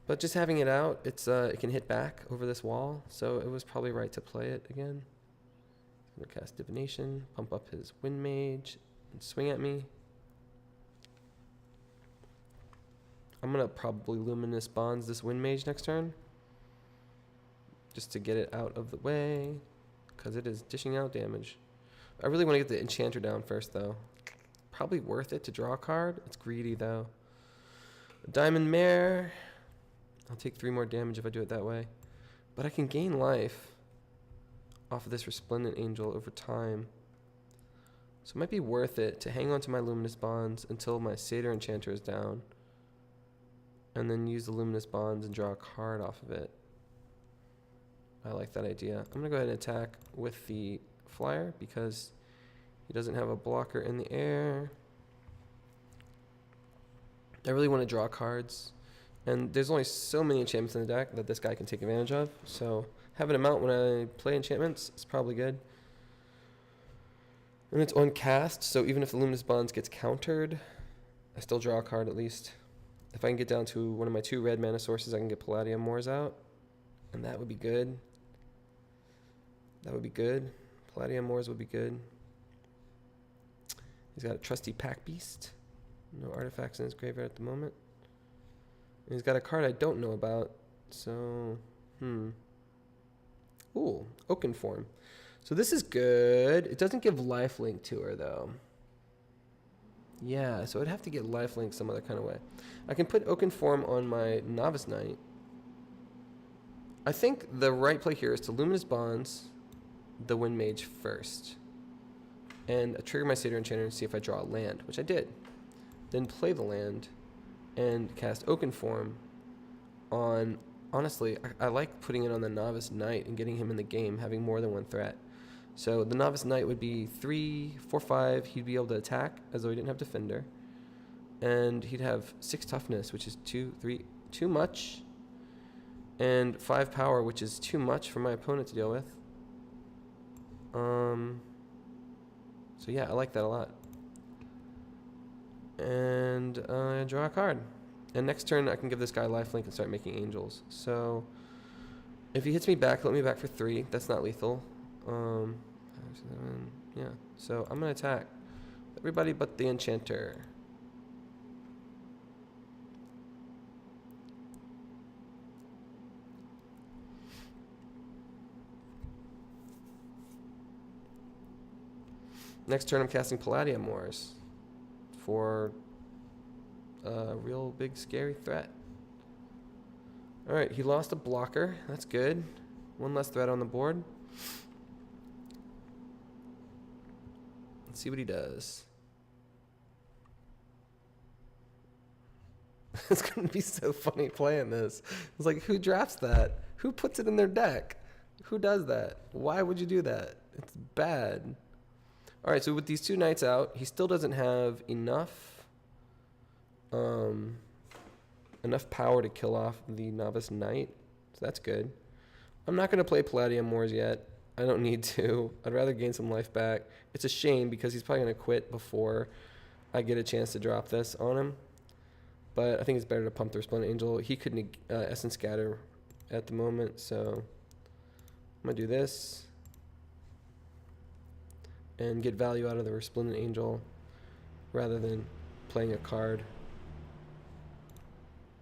But just having it out, it can hit back over this wall, so it was probably right to play it again. I'm gonna cast Divination, pump up his Wind Mage, and swing at me. I'm gonna probably Luminous Bonds this Wind Mage next turn, just to get it out of the way, because it is dishing out damage. I really want to get the Enchanter down first, though. Probably worth it to draw a card. It's greedy, though. A Diamond Mare. I'll take 3 more damage if I do it that way. But I can gain life off of this Resplendent Angel over time. So it might be worth it to hang on to my Luminous Bonds until my Satyr Enchanter is down, and then use the Luminous Bonds and draw a card off of it. I like that idea. I'm going to go ahead and attack with the Flyer because he doesn't have a blocker in the air. I really want to draw cards, and there's only so many enchantments in the deck that this guy can take advantage of, so having him out when I play enchantments is probably good. And it's on cast, so even if the Luminous Bonds gets countered, I still draw a card at least. If I can get down to one of my 2 red mana sources, I can get Palladia-Mors out, and that would be good. That would be good. Palladia-Mors would be good. He's got a trusty Pack Beast. No artifacts in his graveyard at the moment. And he's got a card I don't know about, so, Ooh, Oaken Form. So this is good. It doesn't give lifelink to her, though. Yeah, so I'd have to get lifelink some other kind of way. I can put Oaken Form on my Novice Knight. I think the right play here is to Luminous Bonds the Wind Mage first, and trigger my Satyr Enchanter and see if I draw a land, which I did. Then play the land and cast Oaken Form on... Honestly, I like putting it on the Novice Knight and getting him in the game, having more than one threat. So the Novice Knight would be 3, 4, 5. He'd be able to attack as though he didn't have Defender. and he'd have 6 toughness, which is too much, and 5 power, which is too much for my opponent to deal with. So yeah, I like that a lot. And I draw a card. And next turn, I can give this guy lifelink and start making angels. So if he hits me back, let me back for 3. That's not lethal. 5, 7, yeah. So I'm gonna attack everybody but the enchanter. Next turn, I'm casting Palladia-Mors for a real big scary threat. Alright, he lost a blocker. That's good. 1 less threat on the board. Let's see what he does. It's going to be so funny playing this. It's like, who drafts that? Who puts it in their deck? Who does that? Why would you do that? It's bad. Alright, so with these 2 knights out, he still doesn't have enough power to kill off the novice knight. So that's good. I'm not going to play Palladia-Mors yet. I don't need to. I'd rather gain some life back. It's a shame because he's probably going to quit before I get a chance to drop this on him. But I think it's better to pump the Resplendent Angel. He could Essence Scatter at the moment, so I'm going to do this and get value out of the Resplendent Angel rather than playing a card.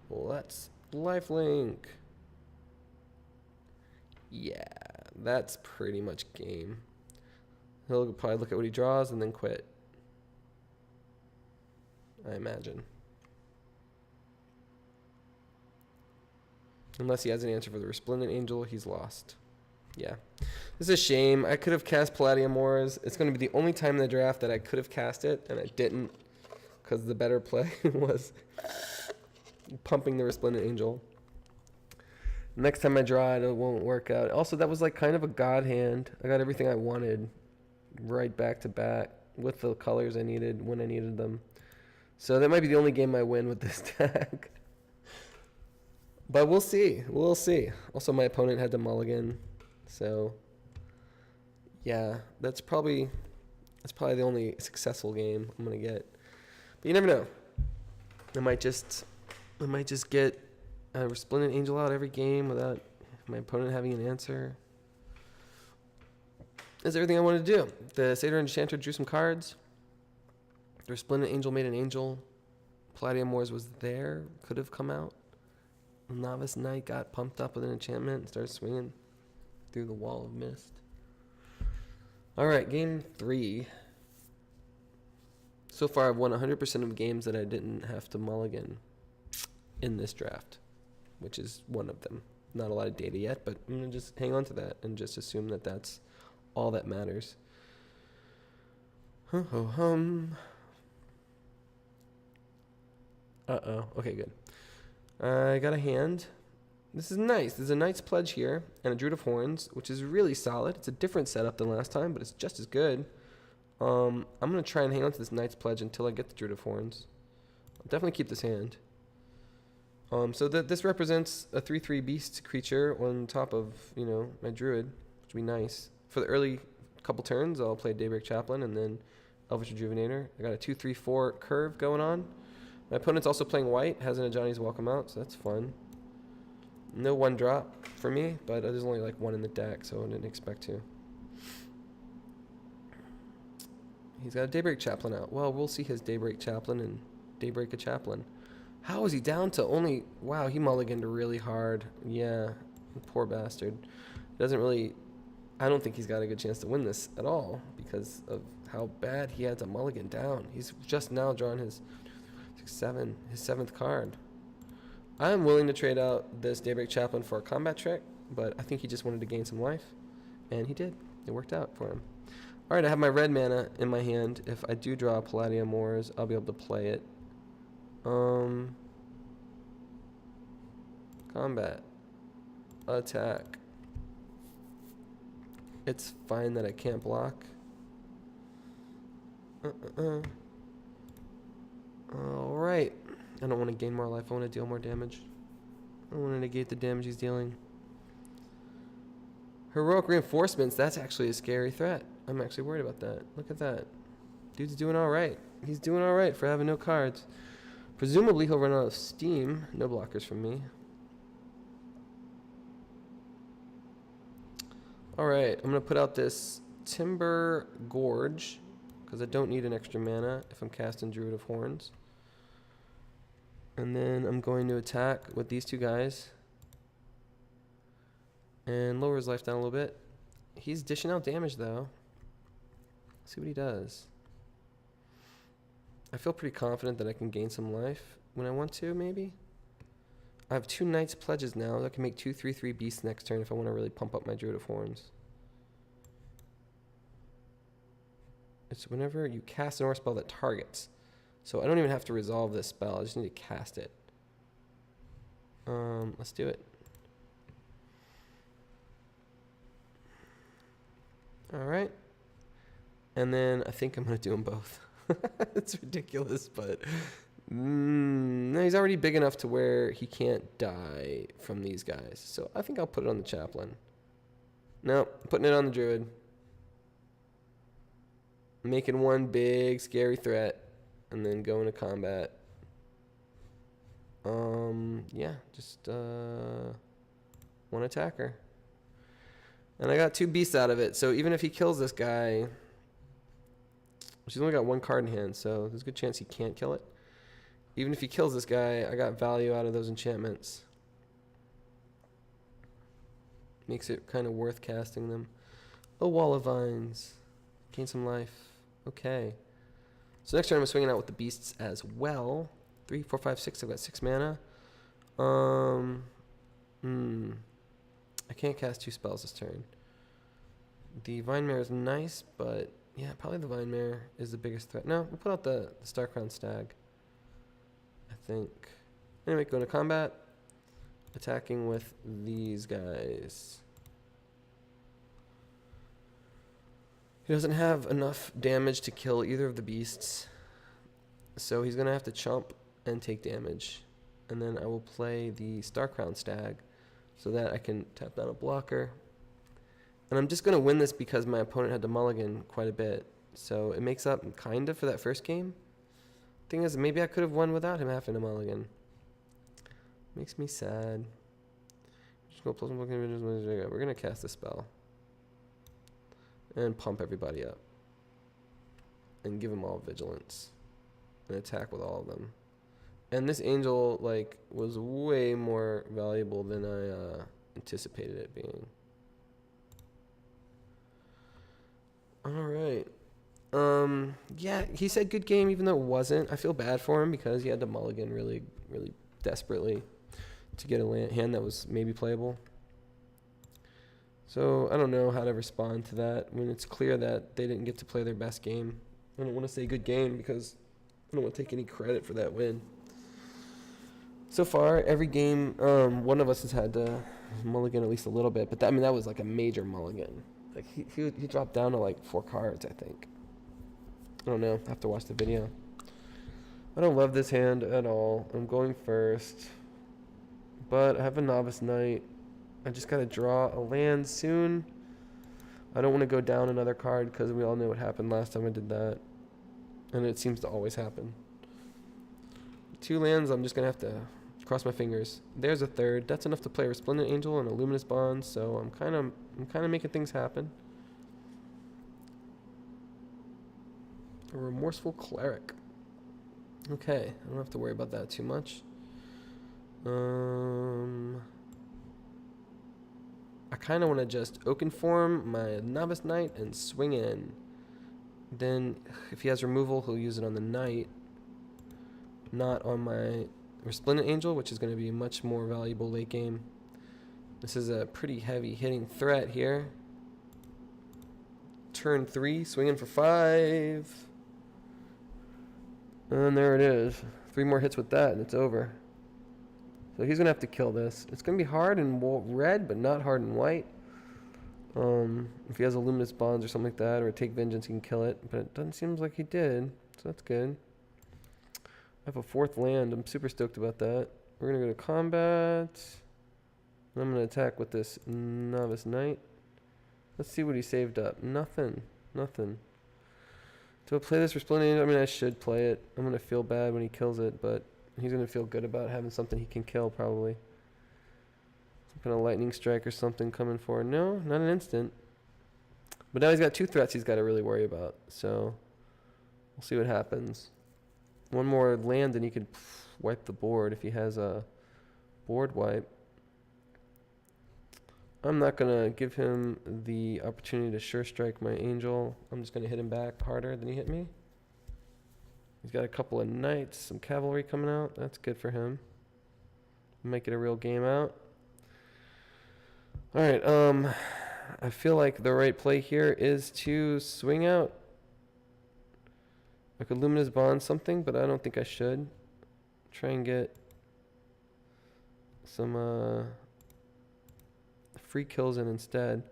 Let's lifelink. Yeah, that's pretty much game. He'll probably look at what he draws and then quit, I imagine. Unless he has an answer for the Resplendent Angel, he's lost. Yeah. This is a shame. I could have cast Palladia-Mors. It's going to be the only time in the draft that I could have cast it, and I didn't because the better play was pumping the Resplendent Angel. Next time I draw it, it won't work out. Also, that was like kind of a god hand. I got everything I wanted right back to back with the colors I needed when I needed them. So that might be the only game I win with this deck. But we'll see. We'll see. Also, my opponent had to mulligan. So, yeah, that's probably the only successful game I'm gonna get. But you never know. I might just get a Resplendent Angel out every game without my opponent having an answer. That's everything I wanted to do. The Satyr Enchanter drew some cards. The Resplendent Angel made an angel. Palladia-Mors was there. Could have come out. Novice Knight got pumped up with an enchantment and started swinging through the wall of mist. Alright, game 3. So far I've won 100% of games that I didn't have to mulligan in this draft, which is one of them. Not a lot of data yet, but I'm going to just hang on to that and just assume that that's all that matters. Uh-oh, okay, good. I got a hand. This is nice. There's a Knight's Pledge here and a Druid of Horns, which is really solid. It's a different setup than last time, but it's just as good. I'm going to try and hang on to this Knight's Pledge until I get the Druid of Horns. I'll definitely keep this hand. So this represents a 3/3 beast creature on top of, my Druid, which would be nice. For the early couple turns, I'll play Daybreak Chaplain and then Elvish Rejuvenator. I got a 2/3/4 curve going on. My opponent's also playing white, has an Ajani's Welcome Out, so that's fun. No 1-drop for me, but there's only like 1 in the deck, so I didn't expect to. He's got a Daybreak Chaplain out. Well, we'll see his Daybreak Chaplain and Daybreak a Chaplain. How is he down to only... Wow, he mulliganed really hard. Yeah, poor bastard. Doesn't really... I don't think he's got a good chance to win this at all because of how bad he had to mulligan down. He's just now drawn his... his 7th card. I am willing to trade out this Daybreak Chaplain for a combat trick, but I think he just wanted to gain some life, and he did. It worked out for him. Alright, I have my red mana in my hand. If I do draw a Palladia-Mors, I'll be able to play it. Combat. Attack. It's fine that I can't block. Alright. I don't want to gain more life. I want to deal more damage. I want to negate the damage he's dealing. Heroic reinforcements. That's actually a scary threat. I'm actually worried about that. Look at that. Dude's doing alright. He's doing alright for having no cards. Presumably he'll run out of steam. No blockers from me. Alright, I'm going to put out this Timber Gorge, because I don't need an extra mana if I'm casting Druid of Horns. And then I'm going to attack with these two guys. And lower his life down a little bit. He's dishing out damage though. Let's see what he does. I feel pretty confident that I can gain some life when I want to, maybe. I have 2 Knights Pledges now. I can make 2 3/3 beasts next turn if I want to really pump up my Druid of Horns. It's whenever you cast an aura spell that targets. So I don't even have to resolve this spell. I just need to cast it. Let's do it. Alright. And then I think I'm going to do them both. It's ridiculous, but... no, he's already big enough to where he can't die from these guys. So I think I'll put it on the Chaplain. No, putting it on the Druid. Making one big scary threat. And then go into combat. Yeah, just one attacker. And I got 2 beasts out of it. So even if he kills this guy... She's only got 1 card in hand, so there's a good chance he can't kill it. Even if he kills this guy, I got value out of those enchantments. Makes it kind of worth casting them. A Wall of Vines. Gain some life. Okay. So next turn I'm swinging out with the beasts as well. 3, 4, 5, 6. I've got 6 mana. I can't cast 2 spells this turn. The Vine Mare is nice, but yeah, probably the Vine Mare is the biggest threat. No, we'll put out the Starcrowned Stag, I think. Anyway, go into combat. Attacking with these guys. He doesn't have enough damage to kill either of the beasts. So he's going to have to chomp and take damage. And then I will play the Starcrowned Stag so that I can tap down a blocker. And I'm just going to win this because my opponent had to mulligan quite a bit. So it makes up kind of for that first game. Thing is, maybe I could have won without him having to mulligan. Makes me sad. Just go plus 1. We're going to cast a spell. And pump everybody up. And give them all vigilance. And attack with all of them. And this angel, like, was way more valuable than I anticipated it being. Alright. Yeah, he said good game even though it wasn't. I feel bad for him because he had to mulligan really, really desperately to get a hand that was maybe playable. So I don't know how to respond to that when it's clear that they didn't get to play their best game. I don't want to say good game because I don't want to take any credit for that win. So far, every game, one of us has had to mulligan at least a little bit, but that, I mean, that was like a major mulligan. Like he dropped down to like 4 cards, I think. I don't know. I have to watch the video. I don't love this hand at all. I'm going first, but I have a Novice Knight. I just gotta draw a land soon. I don't want to go down another card because we all know what happened last time I did that, and it seems to always happen. 2 lands. I'm just gonna have to cross my fingers. There's a third. That's enough to play a Resplendent Angel and a Luminous Bond. So I'm kind of making things happen. A Remorseful Cleric. Okay, I don't have to worry about that too much. I kind of want to just Oaken Form my Novice Knight and swing in. Then, if he has removal, he'll use it on the Knight, not on my Resplendent Angel, which is going to be much more valuable late game. This is a pretty heavy hitting threat here. Turn 3, swinging for 5. And there it is. 3 more hits with that, and it's over. So he's going to have to kill this. It's going to be hard in red, but not hard in white. If he has a Luminous Bonds or something like that, or a Take Vengeance, he can kill it. But it doesn't seem like he did, so that's good. I have a 4th land. I'm super stoked about that. We're going to go to combat. And I'm going to attack with this Novice Knight. Let's see what he saved up. Nothing. Nothing. Do I play this for Splendid Angel? I mean, I should play it. I'm going to feel bad when he kills it, but he's going to feel good about having something he can kill, probably. Some kind of lightning strike or something coming for. No, not an instant. But now he's got 2 threats he's got to really worry about. So we'll see what happens. One more land and he could wipe the board if he has a board wipe. I'm not going to give him the opportunity to sure strike my angel. I'm just going to hit him back harder than he hit me. He's got a couple of knights, some cavalry coming out. That's good for him. Make it a real game out. All right, I feel like the right play here is to swing out. I could Luminous Bond something, but I don't think I should. Try and get some free kills in instead.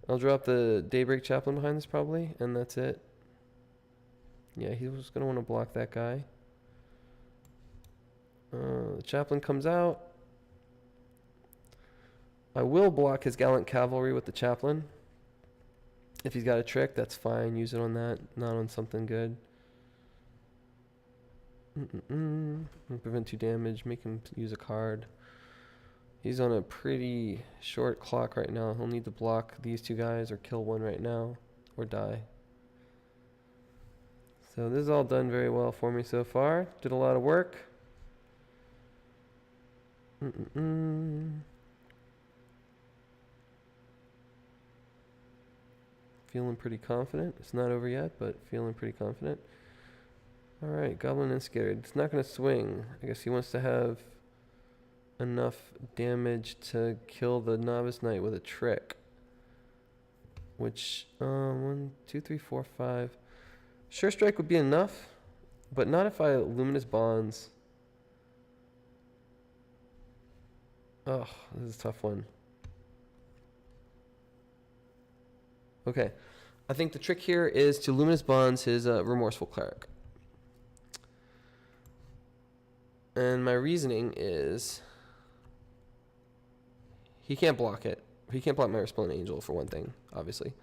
I'll drop the Daybreak Chaplain behind this probably, and that's it. Yeah, he was going to want to block that guy. The Chaplain comes out. I will block his Gallant Cavalry with the Chaplain. If he's got a trick, that's fine. Use it on that, not on something good. Prevent 2 damage. Make him use a card. He's on a pretty short clock right now. He'll need to block these 2 guys or kill one right now or die. So this is all done very well for me so far. Did a lot of work. Feeling pretty confident. It's not over yet, but feeling pretty confident. Alright, Goblin and Scared. It's not going to swing. I guess he wants to have enough damage to kill the Novice Knight with a trick. Which, 1, 2, 3, 4, 5. Sure Strike would be enough, but not if I Luminous Bonds. Oh, this is a tough one. Okay, I think the trick here is to Luminous Bonds his Remorseful Cleric. And my reasoning is he can't block it. He can't block my Resplendent Angel for one thing, obviously.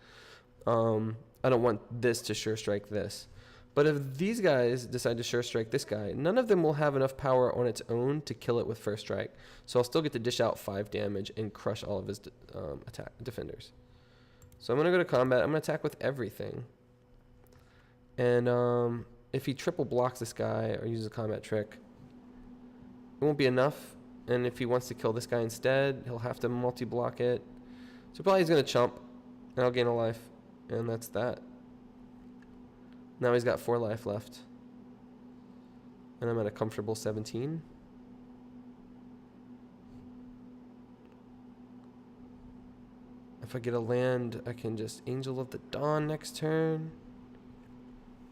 I don't want this to sure strike this. But if these guys decide to sure strike this guy, none of them will have enough power on its own to kill it with first strike. So I'll still get to dish out 5 damage and crush all of his defenders. So I'm going to go to combat. I'm going to attack with everything. And if he triple blocks this guy or uses a combat trick, it won't be enough. And if he wants to kill this guy instead, he'll have to multi-block it. So probably he's going to chump, and I'll gain a life. And that's that. Now he's got 4 life left. And I'm at a comfortable 17. If I get a land, I can just Angel of the Dawn next turn.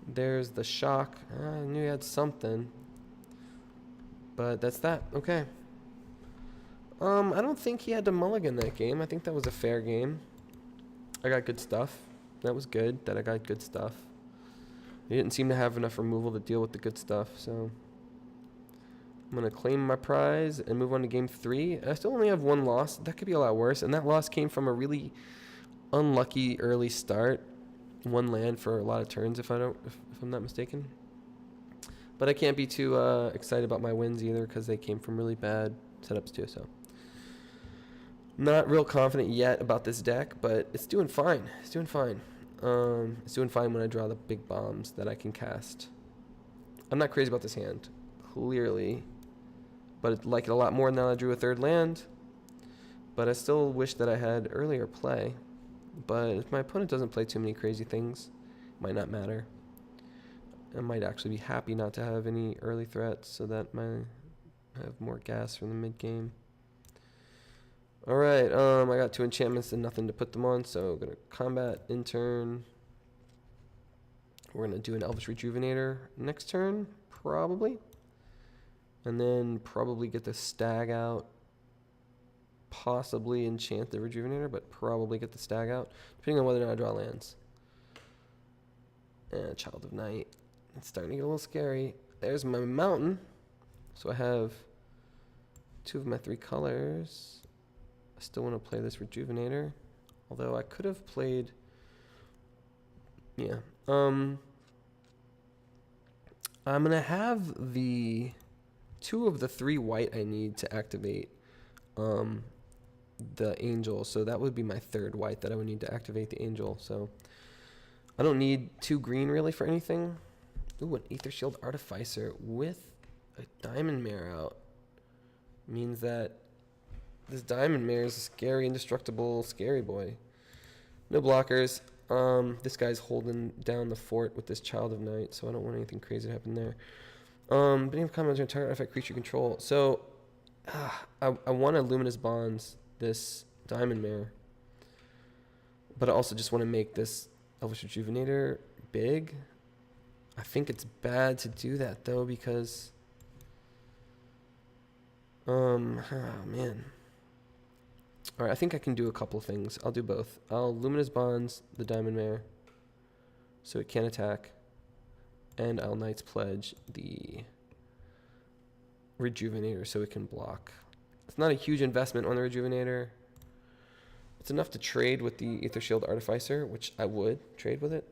There's the shock. I knew he had something. But that's that. Okay. I don't think he had to mulligan that game. I think that was a fair game. I got good stuff. That was good that I got good stuff. He didn't seem to have enough removal to deal with the good stuff, so I'm going to claim my prize and move on to game 3. I still only have 1 loss. That could be a lot worse, and that loss came from a really unlucky early start. 1 land for a lot of turns, if I'm not mistaken. But I can't be too excited about my wins either, because they came from really bad setups too. So not real confident yet about this deck, but it's doing fine. It's doing fine. It's doing fine when I draw the big bombs that I can cast. I'm not crazy about this hand, clearly, but I like it a lot more now I drew a 3rd land. But I still wish that I had earlier play. But if my opponent doesn't play too many crazy things, it might not matter. I might actually be happy not to have any early threats, so that I have more gas from the mid game. Alright, I got 2 enchantments and nothing to put them on, so I'm going to combat in turn. We're going to do an Elvish Rejuvenator next turn, probably. And then probably get the Stag out. Possibly enchant the Rejuvenator, but probably get the Stag out, depending on whether or not I draw lands. And Child of Night. It's starting to get a little scary. there's my mountain. So I have 2 of my 3 colors. I still want to play this Rejuvenator. Although I could have played... Yeah. I'm going to have the 2 of the 3 white I need to activate the Angel. So that would be my 3rd white that I would need to activate the Angel. So I don't need 2 green really for anything. Ooh, an Aether Shield Artificer with a Diamond Mare out. Means that this Diamond Mare is a scary, indestructible, scary boy. No blockers. This guy's holding down the fort with this Child of Night, so I don't want anything crazy to happen there. Beginning of combat on target artifact creature control. So, I want to Luminous Bonds this Diamond Mare, but I also just want to make this Elvish Rejuvenator big. I think it's bad to do that though because, oh man. Alright, I think I can do a couple things. I'll do both. I'll Luminous Bonds the Diamond Mare so it can't attack. And I'll Knight's Pledge the Rejuvenator so it can block. It's not a huge investment on the Rejuvenator. It's enough to trade with the Aether Shield Artificer, which I would trade with it.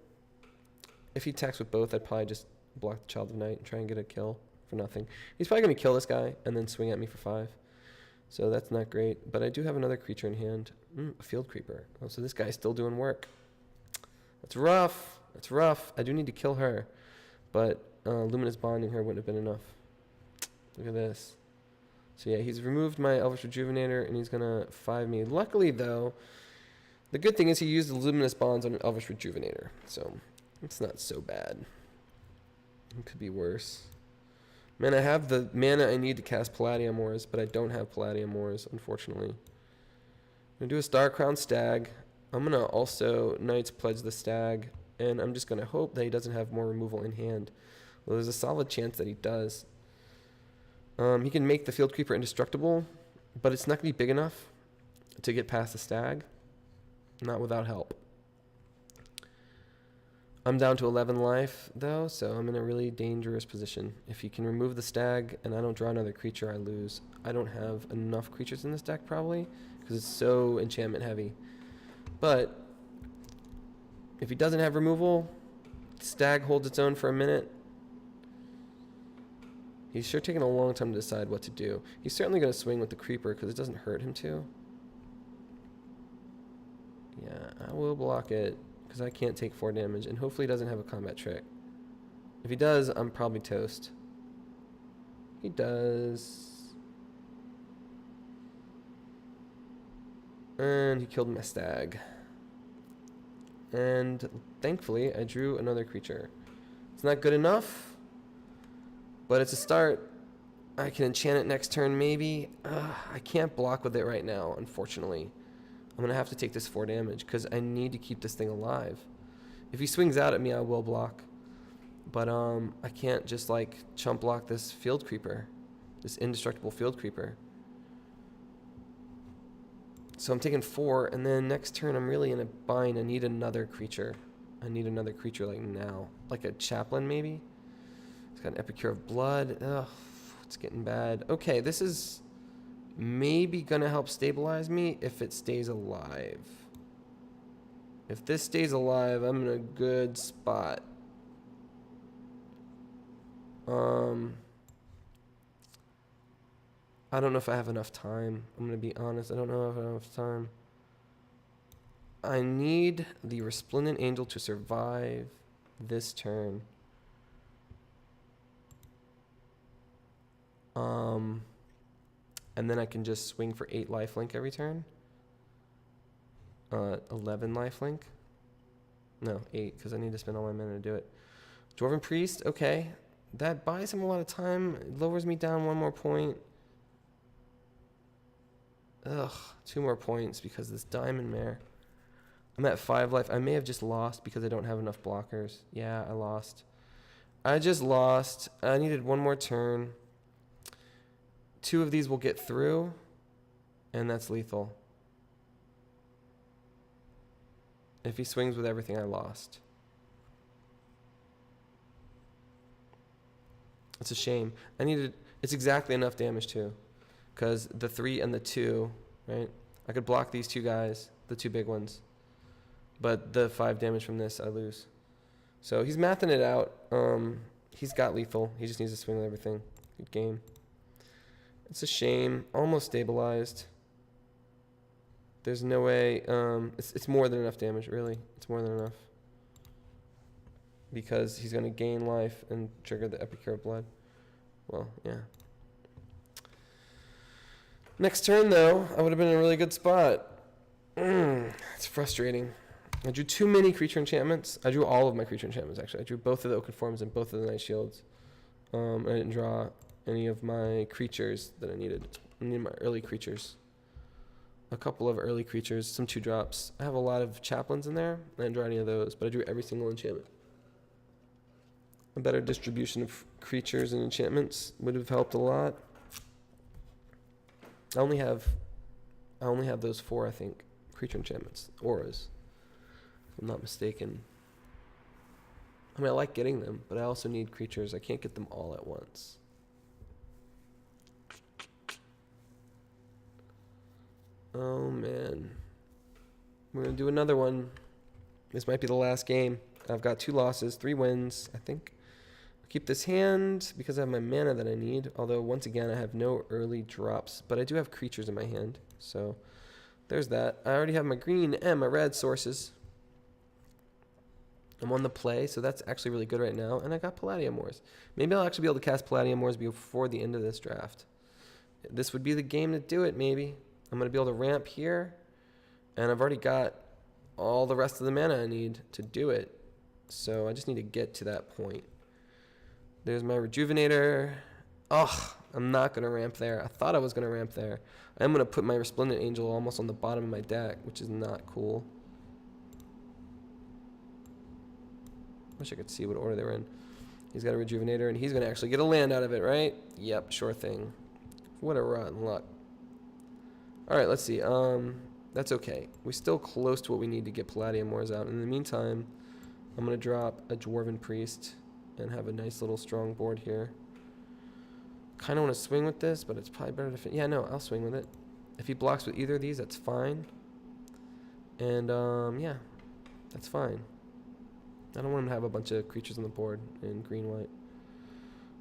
If he attacks with both, I'd probably just block the Child of Night and try and get a kill for nothing. He's probably going to kill this guy and then swing at me for 5. So that's not great. But I do have another creature in hand. A Field Creeper. Oh, so this guy's still doing work. That's rough. That's rough. I do need to kill her. But Luminous Bonding her wouldn't have been enough. Look at this. So yeah, he's removed my Elvish Rejuvenator, and he's going to 5 me. Luckily, though, the good thing is he used the Luminous Bonds on an Elvish Rejuvenator. So it's not so bad. It could be worse. Man, I have the mana I need to cast Palladia-Mors, but I don't have Palladia-Mors, unfortunately. I'm going to do a Star Crown Stag. I'm going to also Knight's Pledge the Stag, and I'm just going to hope that he doesn't have more removal in hand. Well, there's a solid chance that he does. He can make the Field Creeper indestructible, but it's not going to be big enough to get past the Stag. Not without help. I'm down to 11 life, though, so I'm in a really dangerous position. If he can remove the Stag and I don't draw another creature, I lose. I don't have enough creatures in this deck, probably, because it's so enchantment heavy. But if he doesn't have removal, Stag holds its own for a minute. He's sure taking a long time to decide what to do. He's certainly going to swing with the Creeper because it doesn't hurt him to. Yeah, I will block it because I can't take 4 damage, and hopefully he doesn't have a combat trick. If he does, I'm probably toast. He does. And he killed my Stag. And thankfully, I drew another creature. It's not good enough, but it's a start. I can enchant it next turn, maybe. I can't block with it right now, unfortunately. I'm going to have to take this 4 damage because I need to keep this thing alive. If he swings out at me, I will block. But I can't just like chump block this Field Creeper. This indestructible Field Creeper. So I'm taking 4, and then next turn I'm really in a bind. I need another creature. I need another creature like now. Like a Chaplain, maybe? It's got an Epicure of Blood. Ugh, it's getting bad. Okay, this is maybe gonna help stabilize me if it stays alive. If this stays alive, I'm in a good spot. I don't know if I have enough time. I'm gonna be honest. I don't know if I have enough time. I need the Resplendent Angel to survive this turn. And then I can just swing for 8 lifelink every turn. 11 lifelink. No, 8, because I need to spend all my mana to do it. Dwarven Priest, okay. That buys him a lot of time. It lowers me down 1 more point. Ugh, 2 more points because of this Diamond Mare. I'm at 5 life. I may have just lost because I don't have enough blockers. Yeah, I lost. I just lost. I needed 1 more turn. 2 of these will get through, and that's lethal. If he swings with everything, I lost. It's a shame. It's exactly enough damage too. Because the 3 and the 2, right? I could block these 2 guys, the 2 big ones. But the 5 damage from this, I lose. So he's mathing it out. He's got lethal. He just needs to swing with everything. Good game. It's a shame. Almost stabilized. There's no way. It's more than enough damage, really. It's more than enough. Because he's going to gain life and trigger the Epic Cure of Blood. Well, yeah. Next turn, though, I would have been in a really good spot. It's frustrating. I drew too many creature enchantments. I drew all of my creature enchantments, actually. I drew both of the Oaken Forms and both of the Night Shields. I didn't draw any of my creatures that I needed. I needed my early creatures. A couple of early creatures, some 2-drops. I have a lot of chaplains in there. I didn't draw any of those, but I drew every single enchantment. A better distribution of creatures and enchantments would have helped a lot. I only have those 4, I think, creature enchantments, auras, if I'm not mistaken. I mean, I like getting them, but I also need creatures. I can't get them all at once. Oh man, we're gonna do another one. This might be the last game. I've got 2 losses, 3 wins, I think. I'll keep this hand because I have my mana that I need. Although once again, I have no early drops, but I do have creatures in my hand. So there's that. I already have my green and my red sources. I'm on the play, so that's actually really good right now. And I got Palladia-Mors. Maybe I'll actually be able to cast Palladia-Mors before the end of this draft. This would be the game to do it, maybe. I'm going to be able to ramp here. And I've already got all the rest of the mana I need to do it. So I just need to get to that point. There's my Rejuvenator. Oh, I'm not going to ramp there. I thought I was going to ramp there. I'm going to put my Resplendent Angel almost on the bottom of my deck, which is not cool. Wish I could see what order they were in. He's got a Rejuvenator, and he's going to actually get a land out of it, right? Yep, sure thing. What a rotten luck. All right, let's see. That's okay. We're still close to what we need to get Palladia-Mors out. In the meantime, I'm going to drop a Dwarven Priest and have a nice little strong board here. Kind of want to swing with this, but it's probably better to... Yeah, no, I'll swing with it. If he blocks with either of these, that's fine. And, yeah, that's fine. I don't want him to have a bunch of creatures on the board in green-white.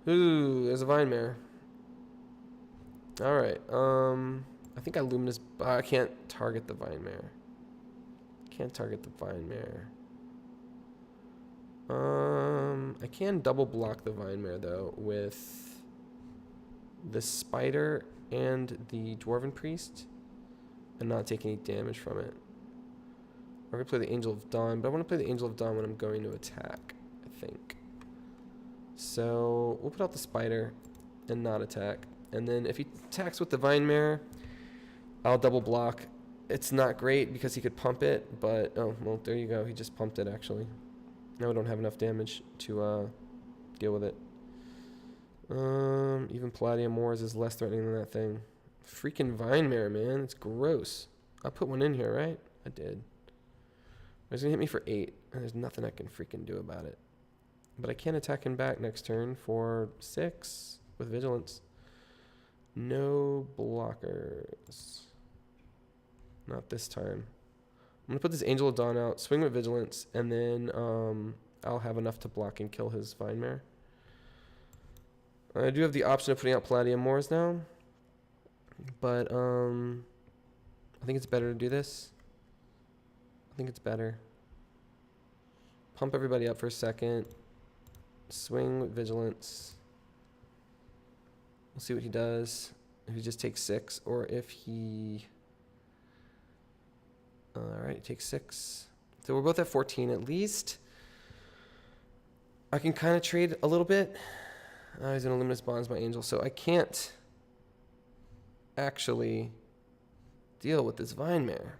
Ooh, there's a Vine-Mare. All right, I think I Luminous... I can't target the Vine-Mare. Can't target the Vine-Mare. I can double block the Vine-Mare, though, with the Spider and the Dwarven Priest, and not take any damage from it. I'm going to play the Angel of Dawn, but I want to play the Angel of Dawn when I'm going to attack, I think. So we'll put out the Spider and not attack. And then if he attacks with the Vine-Mare, I'll double block. It's not great because he could pump it, but... Oh, well, there you go. He just pumped it, actually. Now we don't have enough damage to deal with it. Even Palladia-Mors is less threatening than that thing. Freaking Vine-Mare, man. It's gross. I put one in here, right? I did. He's going to hit me for 8, and there's nothing I can freaking do about it. But I can attack him back next turn for 6 with Vigilance. No blockers. Not this time. I'm going to put this Angel of Dawn out, swing with Vigilance, and then I'll have enough to block and kill his Vine-Mare. I do have the option of putting out Palladia-Mors now, but I think it's better to do this. I think it's better. Pump everybody up for a second. Swing with Vigilance. We'll see what he does. If he just takes 6, or if he... Alright, he takes 6. So we're both at 14 at least. I can kind of trade a little bit. He's going to Luminous Bonds my Angel, so I can't actually deal with this Vine-Mare.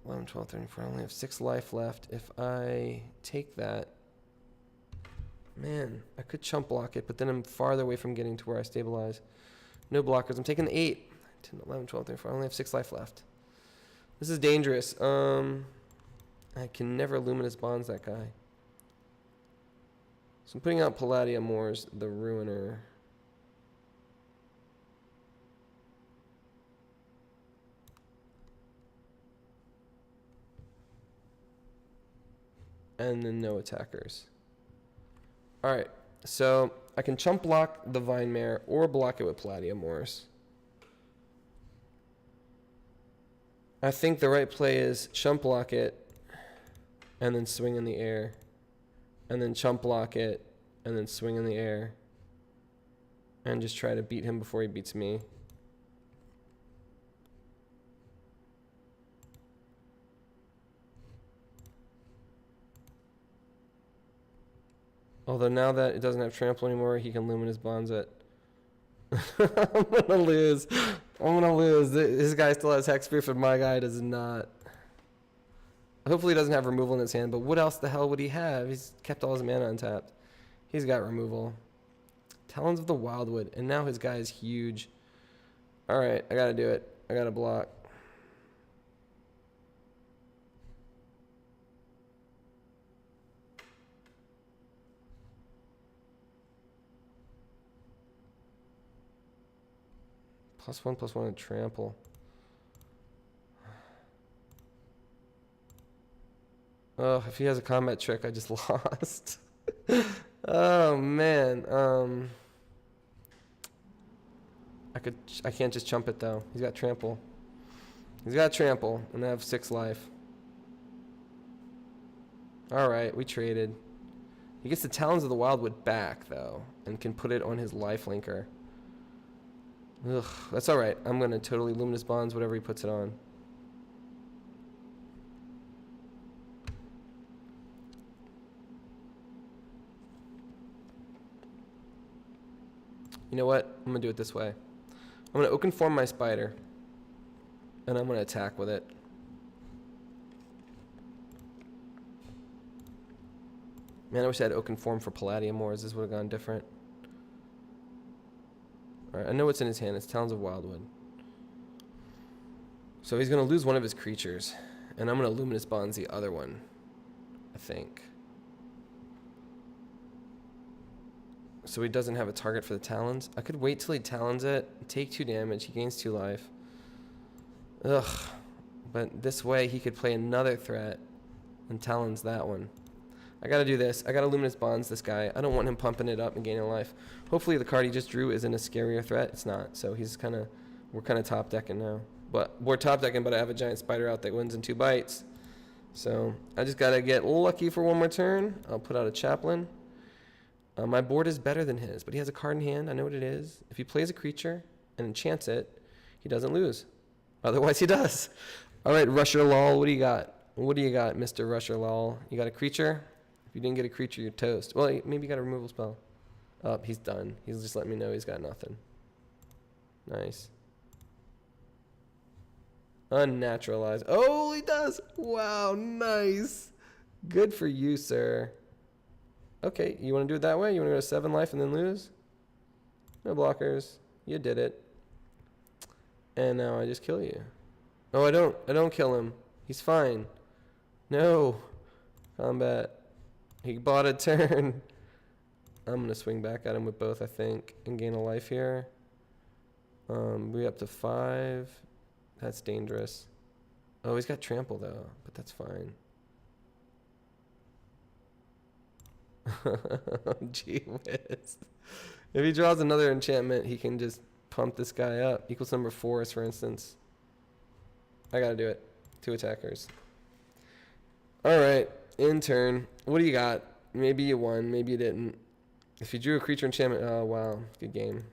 11, 12, 13, 14. I only have 6 life left. If I take that, man, I could chump block it, but then I'm farther away from getting to where I stabilize. No blockers. I'm taking the 8. 10, 11, 12, 13, 14. I only have 6 life left. This is dangerous. I can never Luminous Bonds that guy. So I'm putting out Palladia-Mors, the Ruiner. And then no attackers. Alright, so I can chump block the Vine Mare or block it with Palladia-Mors. I think the right play is chump block it and then swing in the air. And then chump block it and then swing in the air. And just try to beat him before he beats me. Although now that it doesn't have trample anymore, he can Luminous Bonds it. I'm gonna lose. I'm gonna lose. This guy still has Hexproof and my guy does not. Hopefully he doesn't have removal in his hand, but what else the hell would he have? He's kept all his mana untapped. He's got removal. Talons of the Wildwood, and now his guy is huge. Alright, I gotta do it. I gotta block. +1/+1 and trample. Oh, if he has a combat trick, I just lost. Oh man. I can't just chump it though. He's got trample. He's got trample, and I have 6 life. Alright, we traded. He gets the Talons of the Wildwood back though, and can put it on his life linker. Ugh, that's alright. I'm gonna totally Luminous Bonds whatever he puts it on. You know what? I'm gonna do it this way. I'm gonna Oaken Form my spider, and I'm gonna attack with it. Man, I wish I had Oaken Form for Palladia-Mors. This would have gone different. Alright, I know what's in his hand. It's Talons of Wildwood. So he's going to lose one of his creatures. And I'm going to Luminous Bonds the other one. I think. So he doesn't have a target for the Talons. I could wait till he Talons it. Take 2 damage. He gains 2 life. Ugh. But this way he could play another threat. And Talons that one. I gotta do this. I gotta Luminous Bonds this guy. I don't want him pumping it up and gaining life. Hopefully the card he just drew isn't a scarier threat. It's not. So we're kind of top decking now. But we're top decking, but I have a giant spider out that wins in 2 bites. So I just gotta get lucky for one more turn. I'll put out a Chaplain. My board is better than his, but he has a card in hand. I know what it is. If he plays a creature and enchants it, he doesn't lose. Otherwise he does. All right, Rusher Lol, what do you got? What do you got, Mr. Rusher Lol? You got a creature? If you didn't get a creature, you're toast. Well, maybe you got a removal spell. Oh, he's done. He's just letting me know he's got nothing. Nice. Unnaturalized. Oh, he does. Wow, nice. Good for you, sir. Okay, you want to do it that way? You want to go to 7 life and then lose? No blockers. You did it. And now I just kill you. Oh, I don't kill him. He's fine. No. Combat. He bought a turn. I'm going to swing back at him with both, I think, and gain a life here. We up to 5. That's dangerous. Oh, he's got trample, though, but that's fine. Gee whiz. If he draws another enchantment, he can just pump this guy up. Equals number 4, for instance. I got to do it. 2 attackers. All right. In turn. What do you got? Maybe you won. Maybe you didn't. If you drew a creature enchantment. Oh, wow. Good game.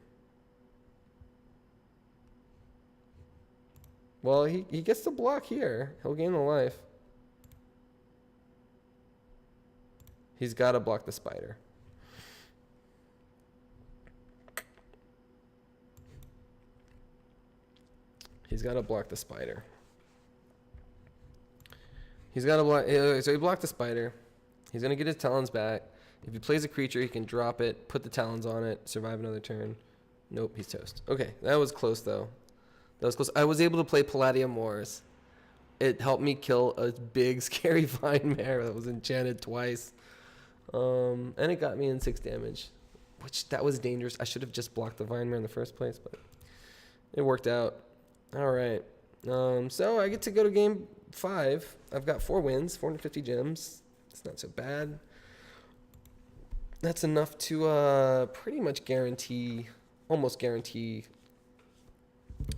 Well, he gets to block here. He'll gain a life. He's got to block the spider. He's got to block the spider. He's got to block. So he blocked the spider. He's going to get his talons back. If he plays a creature, he can drop it, put the talons on it, survive another turn. Nope, he's toast. Okay, that was close, though. That was close. I was able to play Palladia-Mors. It helped me kill a big, scary Vine Mare that was enchanted twice. And it got me in 6 damage, which that was dangerous. I should have just blocked the Vine Mare in the first place, but it worked out. All right. So I get to go to game 5. I've got 4 wins, 450 gems. It's not so bad. That's enough to pretty much guarantee, almost guarantee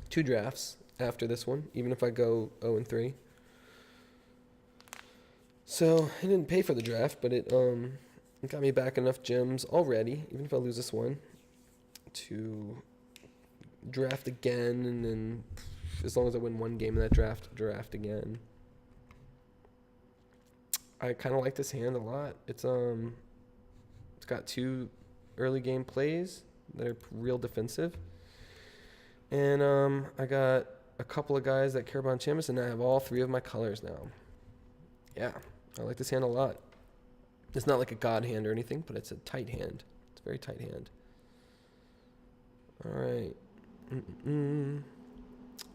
2 drafts after this one, even if I go 0-3. So I didn't pay for the draft, but it got me back enough gems already, even if I lose this one, to draft again, and then as long as I win one game in that draft again. I kind of like this hand a lot. It's got 2 early game plays that are real defensive, and I got a couple of guys that care about enchantments, and I have all 3 of my colors now. Yeah, I like this hand a lot. It's not like a god hand or anything, but it's a tight hand. It's a very tight hand. All right.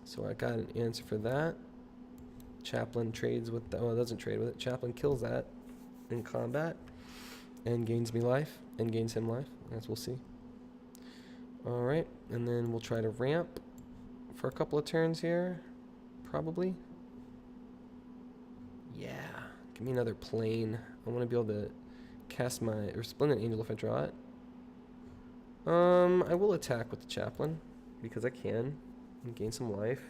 So I got an answer for that. Chaplain trades with the, oh, it doesn't trade with it. Chaplain kills that in combat and gains me life and gains him life, as we'll see. All right, and then we'll try to ramp for a couple of turns here, probably. Yeah, give me another plane. I want to be able to cast my Resplendent Angel if I draw it. I will attack with the Chaplain because I can and gain some life.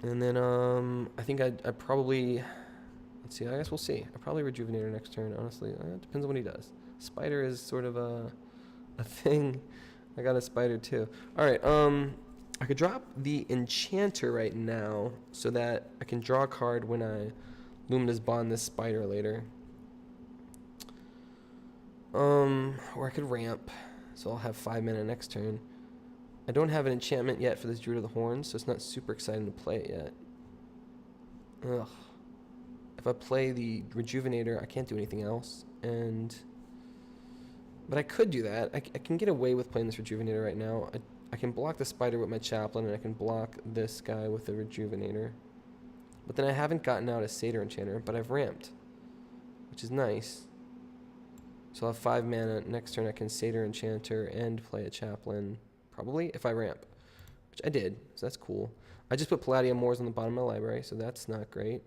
And then I think I probably, let's see, I guess we'll see. I probably Rejuvenator next turn, honestly. It depends on what he does. Spider is sort of a thing. I got a Spider too. All right, I could drop the Enchanter right now so that I can draw a card when I Luminous Bond this Spider later. Or I could ramp, so I'll have 5 mana next turn. I don't have an enchantment yet for this Druid of the Horns, so it's not super exciting to play it yet. Ugh. If I play the Rejuvenator, I can't do anything else, but I could do that. I can get away with playing this Rejuvenator right now. I can block the Spider with my Chaplain, and I can block this guy with the Rejuvenator. But then I haven't gotten out a Satyr Enchanter, but I've ramped, which is nice. So I'll have 5 mana. Next turn I can Satyr Enchanter and play a Chaplain, probably, if I ramp, which I did, so that's cool. I just put Palladia-Mors on the bottom of my library, so that's not great.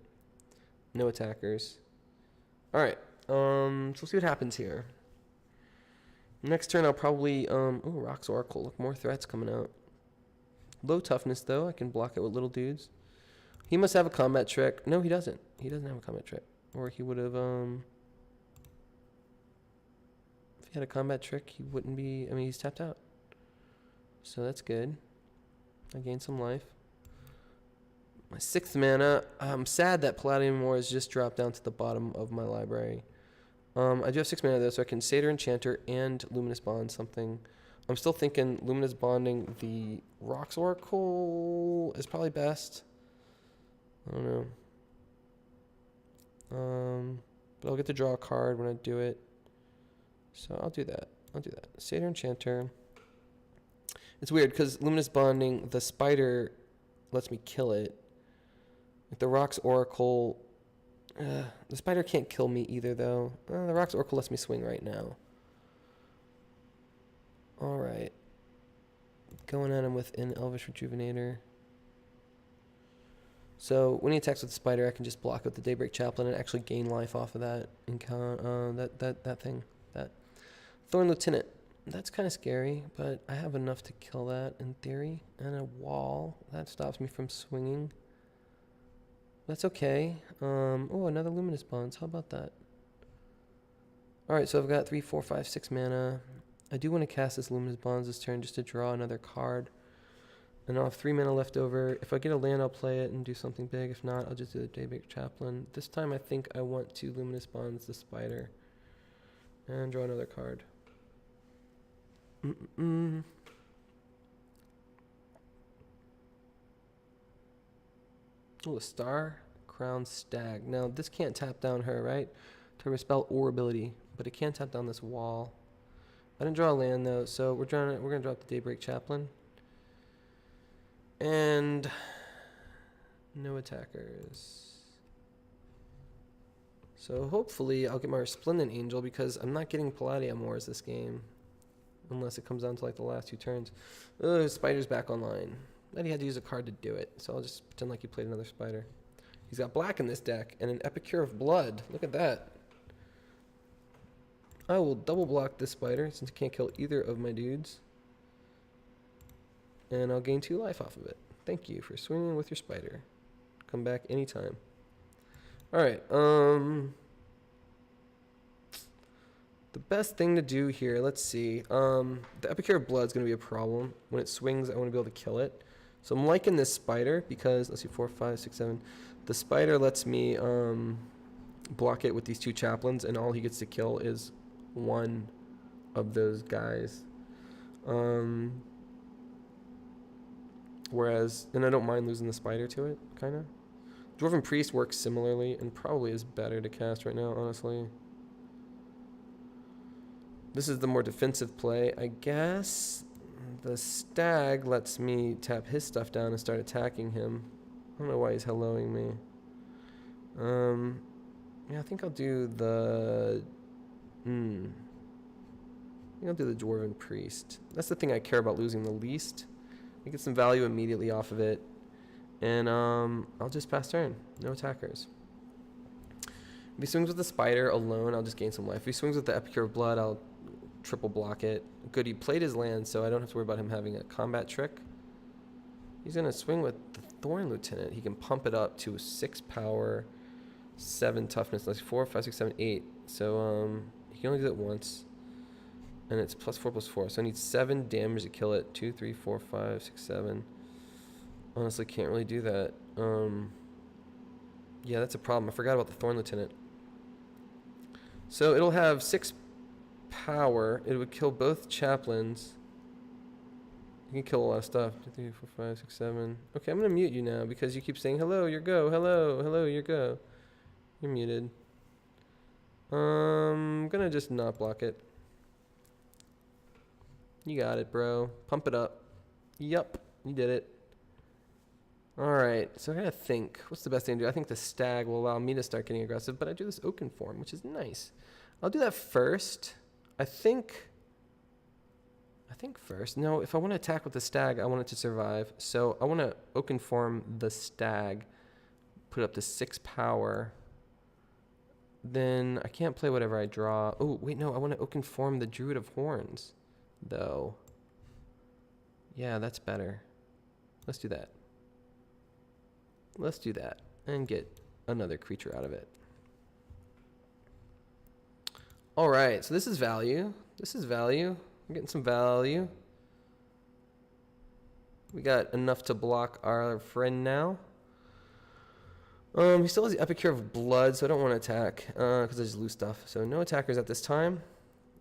No attackers. All right, so we'll see what happens here. Next turn I'll probably, ooh, Rock's Oracle. Look, more threats coming out. Low toughness, though. I can block it with little dudes. He must have a combat trick. No, he doesn't. He doesn't have a combat trick. Or he would have, if he had a combat trick, he wouldn't be, I mean, he's tapped out. So that's good. I gained some life. My 6th mana. I'm sad that Palladia-Mors just dropped down to the bottom of my library. I do have 6 mana though, so I can Satyr Enchanter and Luminous Bond something. I'm still thinking Luminous Bonding the Rock's Oracle is probably best. I don't know. But I'll get to draw a card when I do it. So I'll do that. Satyr Enchanter. It's weird because Luminous Bonding, the Spider lets me kill it. With the Rock's Oracle, the Spider can't kill me either, though. The Rock's Oracle lets me swing right now. All right. Going at him with an Elvish Rejuvenator. So when he attacks with the Spider, I can just block with the Daybreak Chaplain and actually gain life off of that that Thorn Lieutenant. That's kind of scary, but I have enough to kill that in theory. And a wall that stops me from swinging. That's okay. Oh, another Luminous Bonds. How about that? All right, so I've got 3, 4, 5, 6 mana. I do want to cast this Luminous Bonds this turn just to draw another card. And I'll have 3 mana left over. If I get a land, I'll play it and do something big. If not, I'll just do the Daybreak Chaplain. This time I think I want to Luminous Bonds the Spider. And draw another card. Oh, a Star Crown Stag. Now, this can't tap down her, right? To spell or ability, but it can tap down this wall. I didn't draw a land though, so we're gonna drop the Daybreak Chaplain. And no attackers. So hopefully I'll get my Resplendent Angel because I'm not getting Palladia-Mors this game. Unless it comes down to like the last 2 turns. Spider's back online. But he had to use a card to do it, so I'll just pretend like he played another Spider. He's got black in this deck and an Epicure of Blood. Look at that. I will double block this Spider since it can't kill either of my dudes. And I'll gain 2 life off of it. Thank you for swinging with your Spider. Come back anytime. Alright, the best thing to do here, let's see. The Epicure of Blood is going to be a problem. When it swings, I want to be able to kill it. So I'm liking this Spider because, let's see, 4, 5, 6, 7. The Spider lets me block it with these 2 Chaplains, and all he gets to kill is one of those guys. Whereas, and I don't mind losing the Spider to it, kind of. Dwarven Priest works similarly and probably is better to cast right now, honestly. This is the more defensive play. I guess the Stag lets me tap his stuff down and start attacking him. I don't know why he's helloing me. Yeah, I think I'll do the... I think I'll do the Dwarven Priest. That's the thing I care about losing the least. I get some value immediately off of it. And I'll just pass turn. No attackers. If he swings with the Spider alone, I'll just gain some life. If he swings with the Epicure of Blood, I'll triple block it. Good, he played his land, so I don't have to worry about him having a combat trick. He's going to swing with the Thorn Lieutenant. He can pump it up to 6 power, 7 toughness. That's 4, 5, 6, 7, 8. So he can only do it once. And it's +4/+4. So I need 7 damage to kill it. 2, 3, 4, 5, 6, 7. Honestly, can't really do that. Yeah, that's a problem. I forgot about the Thorn Lieutenant. So it'll have 6 power. It would kill both Chaplains. You can kill a lot of stuff. 2, 3, 4, 5, 6, 7. Okay, I'm going to mute you now because you keep saying, hello, your go. Hello, hello, your go. You're muted. I'm going to just not block it. You got it, bro. Pump it up. Yup, you did it. Alright, so I gotta think. What's the best thing to do? I think the Stag will allow me to start getting aggressive, but I do this Oaken form, which is nice. I'll do that first. I think first. No, if I want to attack with the Stag, I want it to survive. So I want to Oaken form the Stag, put up to 6 power. Then I can't play whatever I draw. Oh, wait, no, I want to Oaken form the Druid of Horns, though. Yeah, that's better. Let's do that. Let's do that and get another creature out of it. Alright, so this is value. This is value. I'm getting some value. We got enough to block our friend now. He still has the Epicure of Blood, so I don't want to attack because I just lose stuff. So no attackers at this time.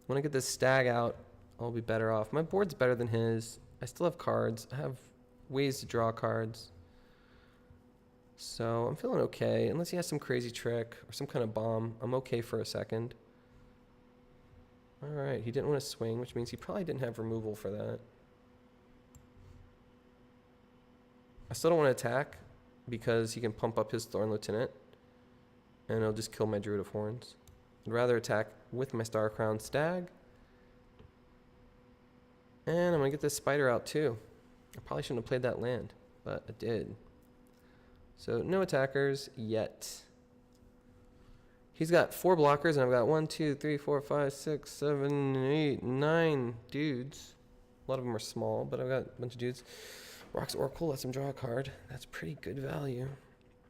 When I get this Stag out, I'll be better off. My board's better than his. I still have cards. I have ways to draw cards. So I'm feeling okay. Unless he has some crazy trick or some kind of bomb, I'm okay for a second. Alright, he didn't want to swing, which means he probably didn't have removal for that. I still don't want to attack because he can pump up his Thorn Lieutenant and it'll just kill my Druid of Horns. I'd rather attack with my Star Crown Stag. And I'm going to get this Spider out too. I probably shouldn't have played that land, but I did. So no attackers yet. He's got 4 blockers, and I've got 1, 2, 3, 4, 5, 6, 7, 8, 9 dudes. A lot of them are small, but I've got a bunch of dudes. Rock's Oracle lets him draw a card. That's pretty good value.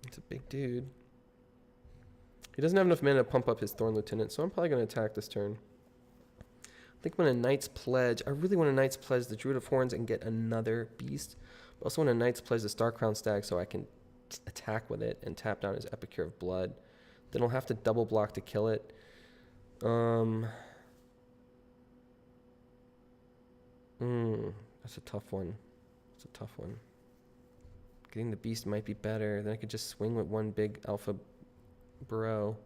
It's a big dude. He doesn't have enough mana to pump up his Thorn Lieutenant, so I'm probably going to attack this turn. I think when a Knight's Pledge, I really want a Knight's Pledge the Druid of Horns and get another beast. But also want a Knight's Pledge the Star Crown Stag so I can attack with it and tap down his Epicure of Blood. Then I'll have to double block to kill it. That's a tough one. It's a tough one. Getting the beast might be better. Then I could just swing with one big alpha bro.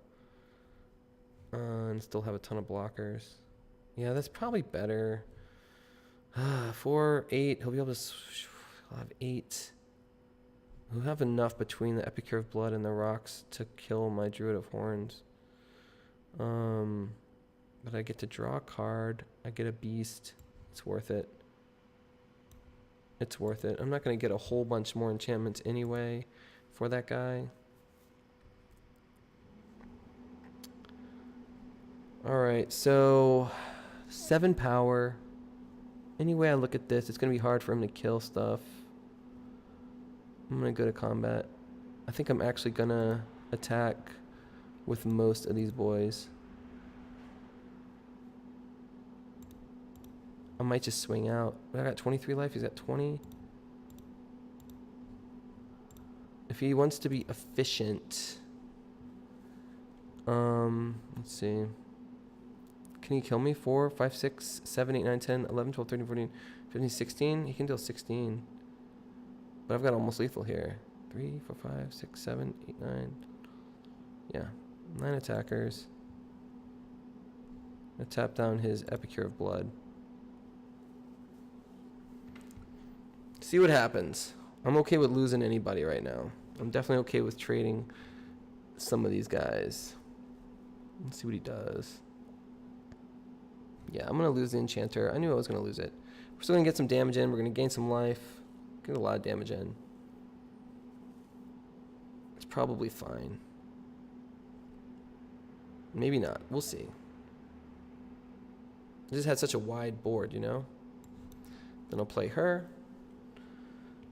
And still have a ton of blockers. Yeah, that's probably better. 4, 8. He'll be able to... He'll have 8. We'll have enough between the Epicure of Blood and the rocks to kill my Druid of Horns. But I get to draw a card. I get a beast. It's worth it. It's worth it. I'm not going to get a whole bunch more enchantments anyway for that guy. Alright, so 7 power. Any way I look at this, it's going to be hard for him to kill stuff. I'm going to go to combat. I think I'm actually going to attack with most of these boys. I might just swing out. I got 23 life, he's got 20. If he wants to be efficient, let's see. Can he kill me? 4, 5, 6, 7, 8, 9, 10, 11, 12, 13, 14, 15, 16? He can deal 16. But I've got almost lethal here. 3, 4, 5, 6, 7, 8, 9. Yeah, 9 attackers. I tap down his Epicure of Blood. See what happens. I'm okay with losing anybody right now. I'm definitely okay with trading some of these guys. Let's see what he does. Yeah, I'm going to lose the Enchanter. I knew I was going to lose it. We're still going to get some damage in. We're going to gain some life. Get a lot of damage in. It's probably fine. Maybe not. We'll see. I just had such a wide board, you know? Then I'll play her.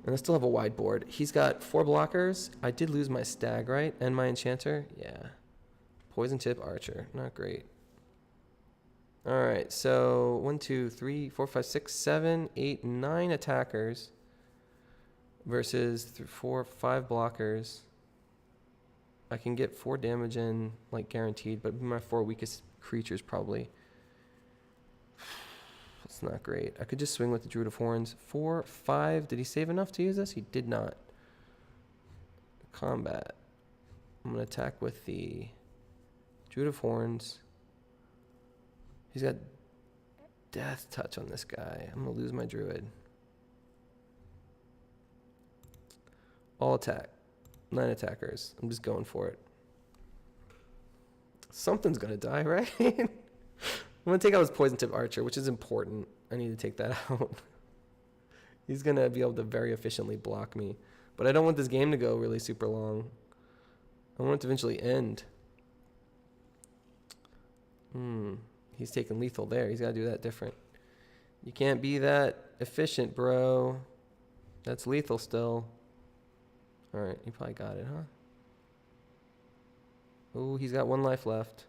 And I still have a wide board. He's got 4 blockers. I did lose my Stag, right? And my Enchanter. Yeah. Poison Tip Archer. Not great. Alright, so 1, 2, 3, 4, 5, 6, 7, 8, 9 attackers versus 4, 5 blockers. I can get 4 damage in, like guaranteed, but my 4 weakest creatures probably. That's not great. I could just swing with the Druid of Horns. 4, 5. Did he save enough to use this? He did not. Combat. I'm going to attack with the Druid of Horns. He's got Death Touch on this guy. I'm going to lose my Druid. All attack. 9 attackers. I'm just going for it. Something's going to die, right? I'm going to take out his Poison Tip Archer, which is important. I need to take that out. He's going to be able to very efficiently block me. But I don't want this game to go really super long. I want it to eventually end. He's taking lethal there. He's got to do that different. You can't be that efficient, bro. That's lethal still. Alright, you probably got it, huh? Oh, he's got 1 life left.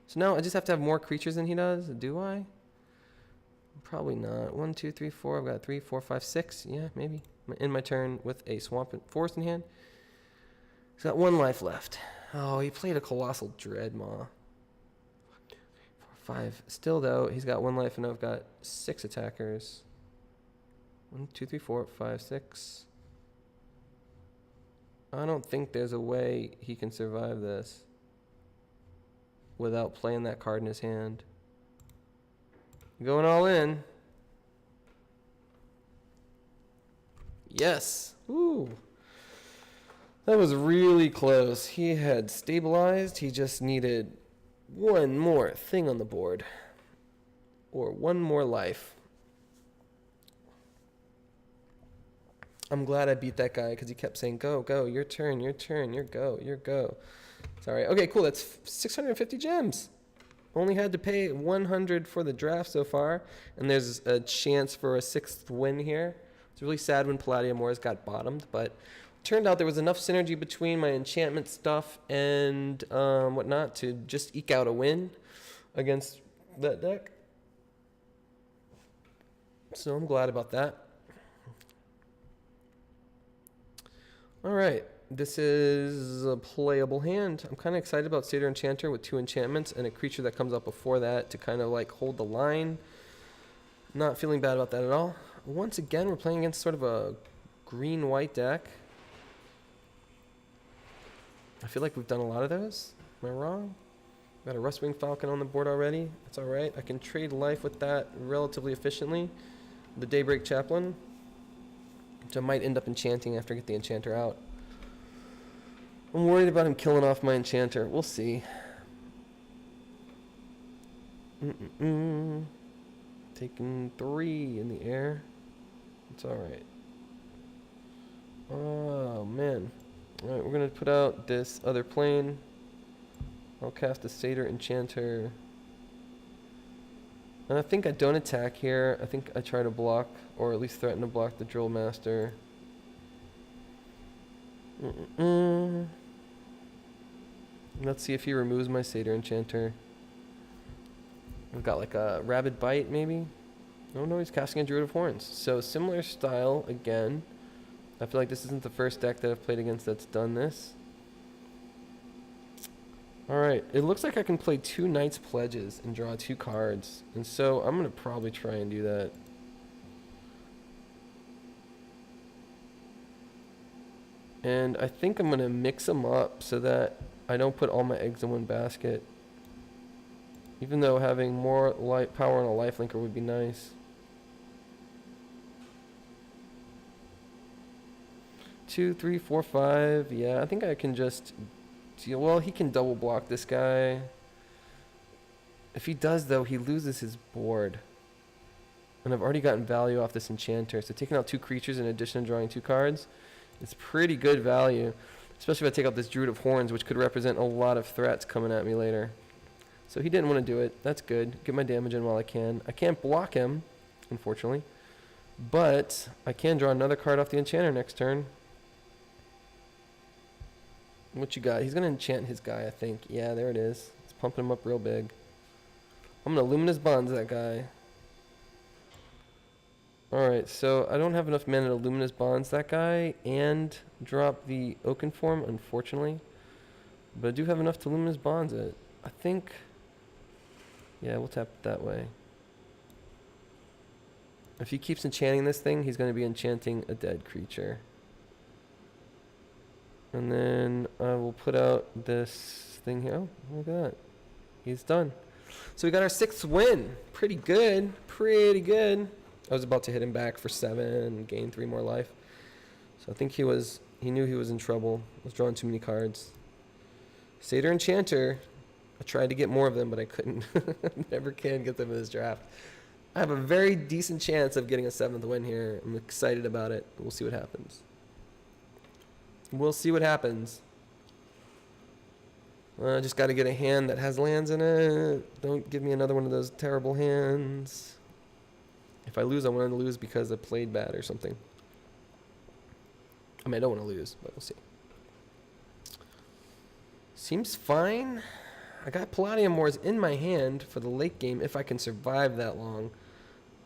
So now I just have to have more creatures than he does, do I? Probably not. 1, 2, 3, 4. I've got 3, 4, 5, 6. Yeah, maybe. In my turn with a Swamp and Forest in hand. He's got 1 life left. Oh, he played a Colossal Dreadmaw. 5. Still, though, he's got 1 life, and I've got 6 attackers. 1, 2, 3, 4, 5, 6. I don't think there's a way he can survive this without playing that card in his hand. Going all in. Yes. Ooh. That was really close. He had stabilized. He just needed 1 more thing on the board. Or 1 more life. I'm glad I beat that guy because he kept saying, go, go, your turn, your go, your go. Sorry. Okay, cool. That's 650 gems. Only had to pay 100 for the draft so far. And there's a chance for a 6th win here. It's really sad when Palladia-Mors got bottomed, but it turned out there was enough synergy between my enchantment stuff and whatnot to just eke out a win against that deck. So I'm glad about that. All right, this is a playable hand. I'm kind of excited about Satyr Enchanter with 2 enchantments and a creature that comes up before that to kind of like hold the line. Not feeling bad about that at all. Once again, we're playing against sort of a green-white deck. I feel like we've done a lot of those. Am I wrong? Got a Rustwing Falcon on the board already. That's all right. I can trade life with that relatively efficiently. The Daybreak Chaplain, which I might end up enchanting after I get the Enchanter out. I'm worried about him killing off my Enchanter. We'll see. Taking 3 in the air. It's alright. Oh, man. Alright, we're going to put out this other plane. I'll cast a Satyr Enchanter. And I think I don't attack here. I think I try to block, or at least threaten to block the Drill Master. Let's see if he removes my Satyr Enchanter. I've got like a Rabid Bite, maybe? Oh no, he's casting a Druid of Horns. So similar style again. I feel like this isn't the first deck that I've played against that's done this. Alright, it looks like I can play 2 Knight's Pledges and draw 2 cards. And so I'm going to probably try and do that. And I think I'm going to mix them up so that I don't put all my eggs in one basket. Even though having more light power on a lifelinker would be nice. 2, 3, 4, 5. Yeah, I think I can just deal. Well, he can double block this guy. If he does, though, he loses his board. And I've already gotten value off this enchanter. So taking out 2 creatures in addition to drawing 2 cards, it's pretty good value. Especially if I take out this Druid of Horns, which could represent a lot of threats coming at me later. So he didn't want to do it. That's good. Get my damage in while I can. I can't block him, unfortunately. But I can draw another card off the enchanter next turn. What you got? He's going to enchant his guy, I think. Yeah, there it is. It's pumping him up real big. I'm going to Luminous Bonds that guy. Alright, so I don't have enough mana to Luminous Bonds that guy and drop the Oaken Form, unfortunately. But I do have enough to Luminous Bonds it. I think... Yeah, we'll tap it that way. If he keeps enchanting this thing, he's going to be enchanting a dead creature. And then I will put out this thing here. Oh, look at that. He's done. So we got our 6th win. Pretty good. Pretty good. I was about to hit him back for 7 and gain 3 more life. So I think he knew he was in trouble. I was drawing too many cards. Satyr Enchanter. I tried to get more of them, but I couldn't. Never can get them in this draft. I have a very decent chance of getting a 7th win here. I'm excited about it. We'll see what happens. We'll see what happens. I just got to get a hand that has lands in it. Don't give me another one of those terrible hands. If I lose, I want to lose because I played bad or something. I mean, I don't want to lose, but we'll see. Seems fine. I got Palladia-Mors in my hand for the late game if I can survive that long.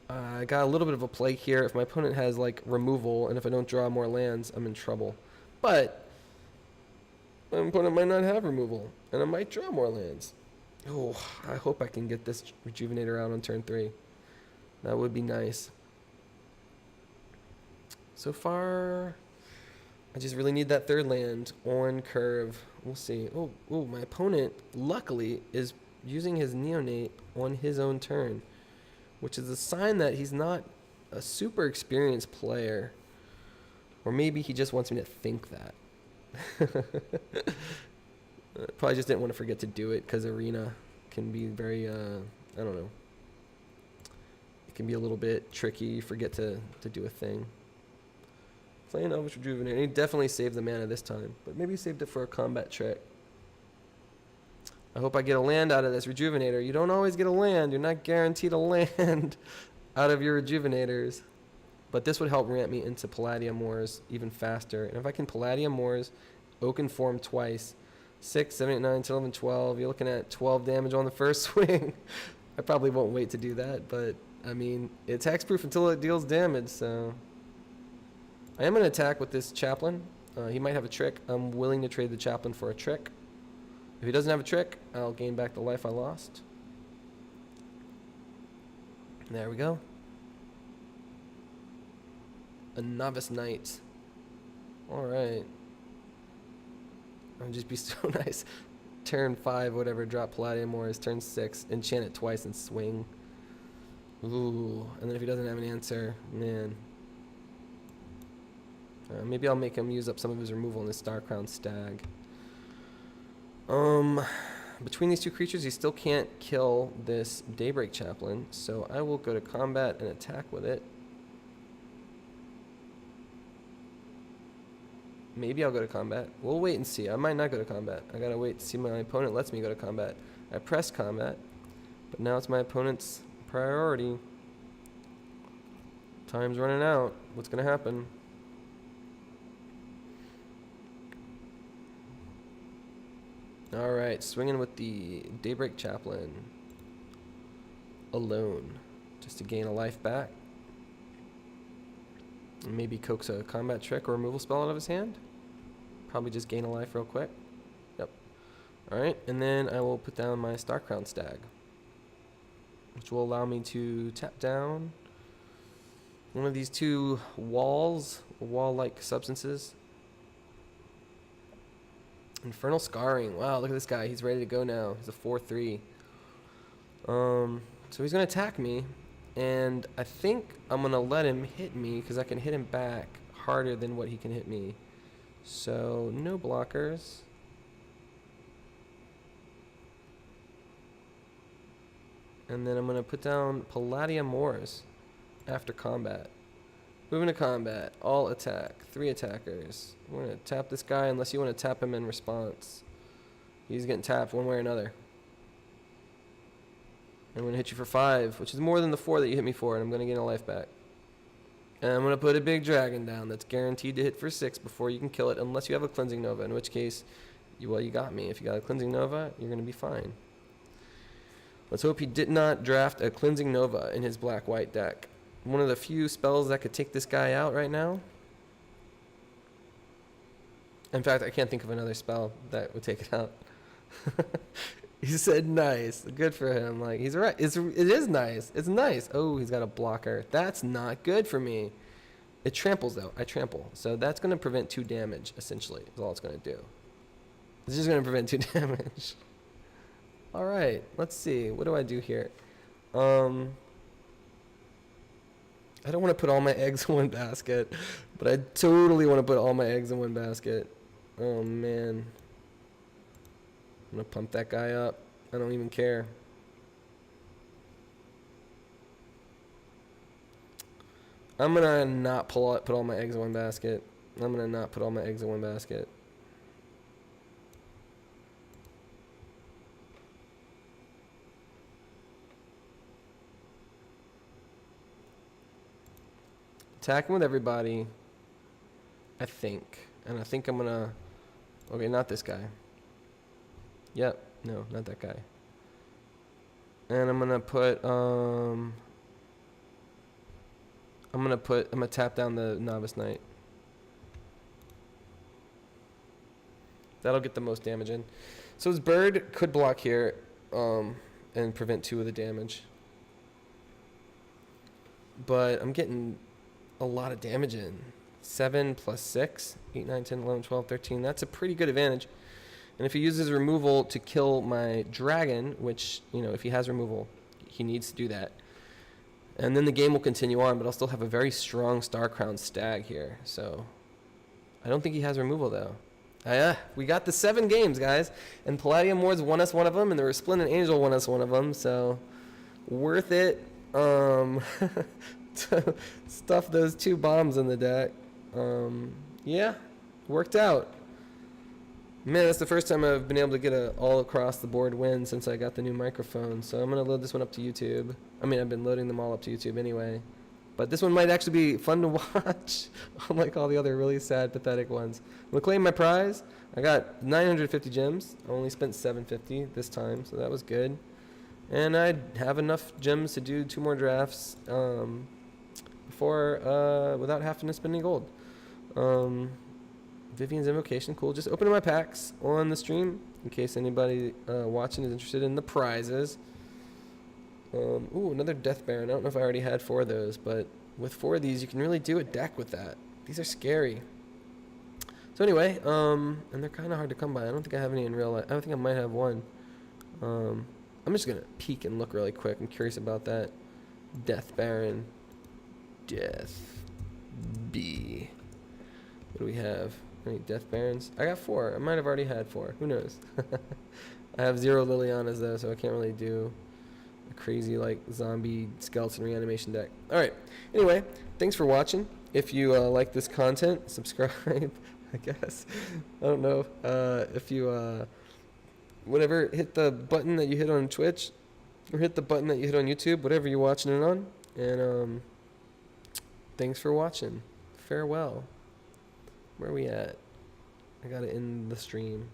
I got a little bit of a play here. If my opponent has like removal and if I don't draw more lands, I'm in trouble. But my opponent might not have removal and I might draw more lands. Oh, I hope I can get this Rejuvenator out on turn 3. That would be nice. So far, I just really need that 3rd land on curve. We'll see. Oh, my opponent, luckily, is using his Neonate on his own turn, which is a sign that he's not a super experienced player. Or maybe he just wants me to think that. Probably just didn't want to forget to do it because Arena can be very, I don't know. It can be a little bit tricky. You forget to do a thing. Playing Elvish Rejuvenator. He definitely saved the mana this time, but maybe he saved it for a combat trick. I hope I get a land out of this Rejuvenator. You don't always get a land. You're not guaranteed a land out of your Rejuvenators. But this would help ramp me into Palladia-Mors even faster. And if I can Palladia-Mors, Oaken Form twice, 6, 7, 8, 9, 10, 11, 12, you're looking at 12 damage on the first swing. I probably won't wait to do that, but, I mean, it's hexproof until it deals damage, so... I am going to attack with this Chaplain. He might have a trick. I'm willing to trade the Chaplain for a trick. If he doesn't have a trick, I'll gain back the life I lost. There we go. A Novice Knight. Alright. That would just be so nice. Turn 5, whatever, drop Palladia-Mors. Turn 6, enchant it twice and swing. Ooh. And then if he doesn't have an answer, man. Maybe I'll make him use up some of his removal in this Star Crown Stag. between these two creatures, he still can't kill this Daybreak Chaplain, so I will go to combat and attack with it. Maybe I'll go to combat. We'll wait and see. I might not go to combat. I gotta wait to see my opponent lets me go to combat. I pressed combat, but now it's my opponent's priority. Time's running out. What's gonna happen? Alright, swinging with the Daybreak Chaplain. Alone. Just to gain a life back. And maybe coax a combat trick or removal spell out of his hand. Probably just gain a life real quick. Yep. Alright, and then I will put down my Starcrown Stag, which will allow me to tap down one of these two wall-like substances. Infernal Scarring. Wow, look at this guy. He's ready to go now. He's a 4/3. So he's going to attack me, and I think I'm going to let him hit me because I can hit him back harder than what he can hit me. So, no blockers. And then I'm going to put down Palladia-Mors after combat. Moving to combat. All attack. 3 attackers. We're going to tap this guy unless you want to tap him in response. He's getting tapped one way or another. I'm going to hit you for 5, which is more than the 4 that you hit me for, and I'm going to gain a life back. And I'm going to put a big dragon down that's guaranteed to hit for 6 before you can kill it, unless you have a Cleansing Nova, in which case, you got me. If you got a Cleansing Nova, you're going to be fine. Let's hope he did not draft a Cleansing Nova in his black-white deck. One of the few spells that could take this guy out right now. In fact, I can't think of another spell that would take it out. He said nice. Good for him. Like, he's right. It is nice. It's nice. Oh, he's got a blocker. That's not good for me. It tramples, though. I trample. So that's going to prevent 2 damage, essentially, is all it's going to do. It's just going to prevent 2 damage. All right. Let's see. What do I do here? I don't want to put all my eggs in one basket, but I totally want to put all my eggs in one basket. Oh, man. I'm going to pump that guy up. I don't even care. I'm going to not put all my eggs in one basket. I'm going to not put all my eggs in one basket. Attacking with everybody, I think. And I think I'm going to... Okay, not this guy. Yep. No, not that guy. And I'm gonna put I'm gonna tap down the Novice Knight. That'll get the most damage in. So his bird could block here, and prevent 2 of the damage. But I'm getting a lot of damage in. 7 plus 6, 8, 9, 10, 11, 12, 13. That's a pretty good advantage. And if he uses removal to kill my dragon, which, you know, if he has removal, he needs to do that. And then the game will continue on, but I'll still have a very strong Starcrown Stag here. So I don't think he has removal, though. We got the 7 games, guys. And Palladia-Mors won us one of them, and the Resplendent Angel won us one of them. So worth it. To stuff those 2 bombs in the deck. Yeah, worked out. Man, that's the first time I've been able to get a all across the board win since I got the new microphone. So I'm going to load this one up to YouTube. I mean, I've been loading them all up to YouTube anyway. But this one might actually be fun to watch, unlike all the other really sad, pathetic ones. I'm going to claim my prize. I got 950 gems. I only spent 750 this time, so that was good. And I have enough gems to do 2 more drafts without having to spend any gold. Vivian's Invocation, cool. Just opening my packs on the stream in case anybody watching is interested in the prizes. Ooh, another Death Baron. I don't know if I already had 4 of those, but with 4 of these, you can really do a deck with that. These are scary. So anyway, and they're kind of hard to come by. I don't think I have any in real life. I think I might have one. I'm just going to peek and look really quick. I'm curious about that. Death Baron. Death B. What do we have? Any Death Barons? I got 4. I might have already had 4. Who knows? I have 0 Lilianas though, so I can't really do a crazy like zombie skeleton reanimation deck. All right. Anyway, thanks for watching. If you like this content, subscribe. I guess. I don't know. If you whatever, hit the button that you hit on Twitch, or hit the button that you hit on YouTube, whatever you're watching it on. And thanks for watching. Farewell. Where are we at? I gotta end the stream.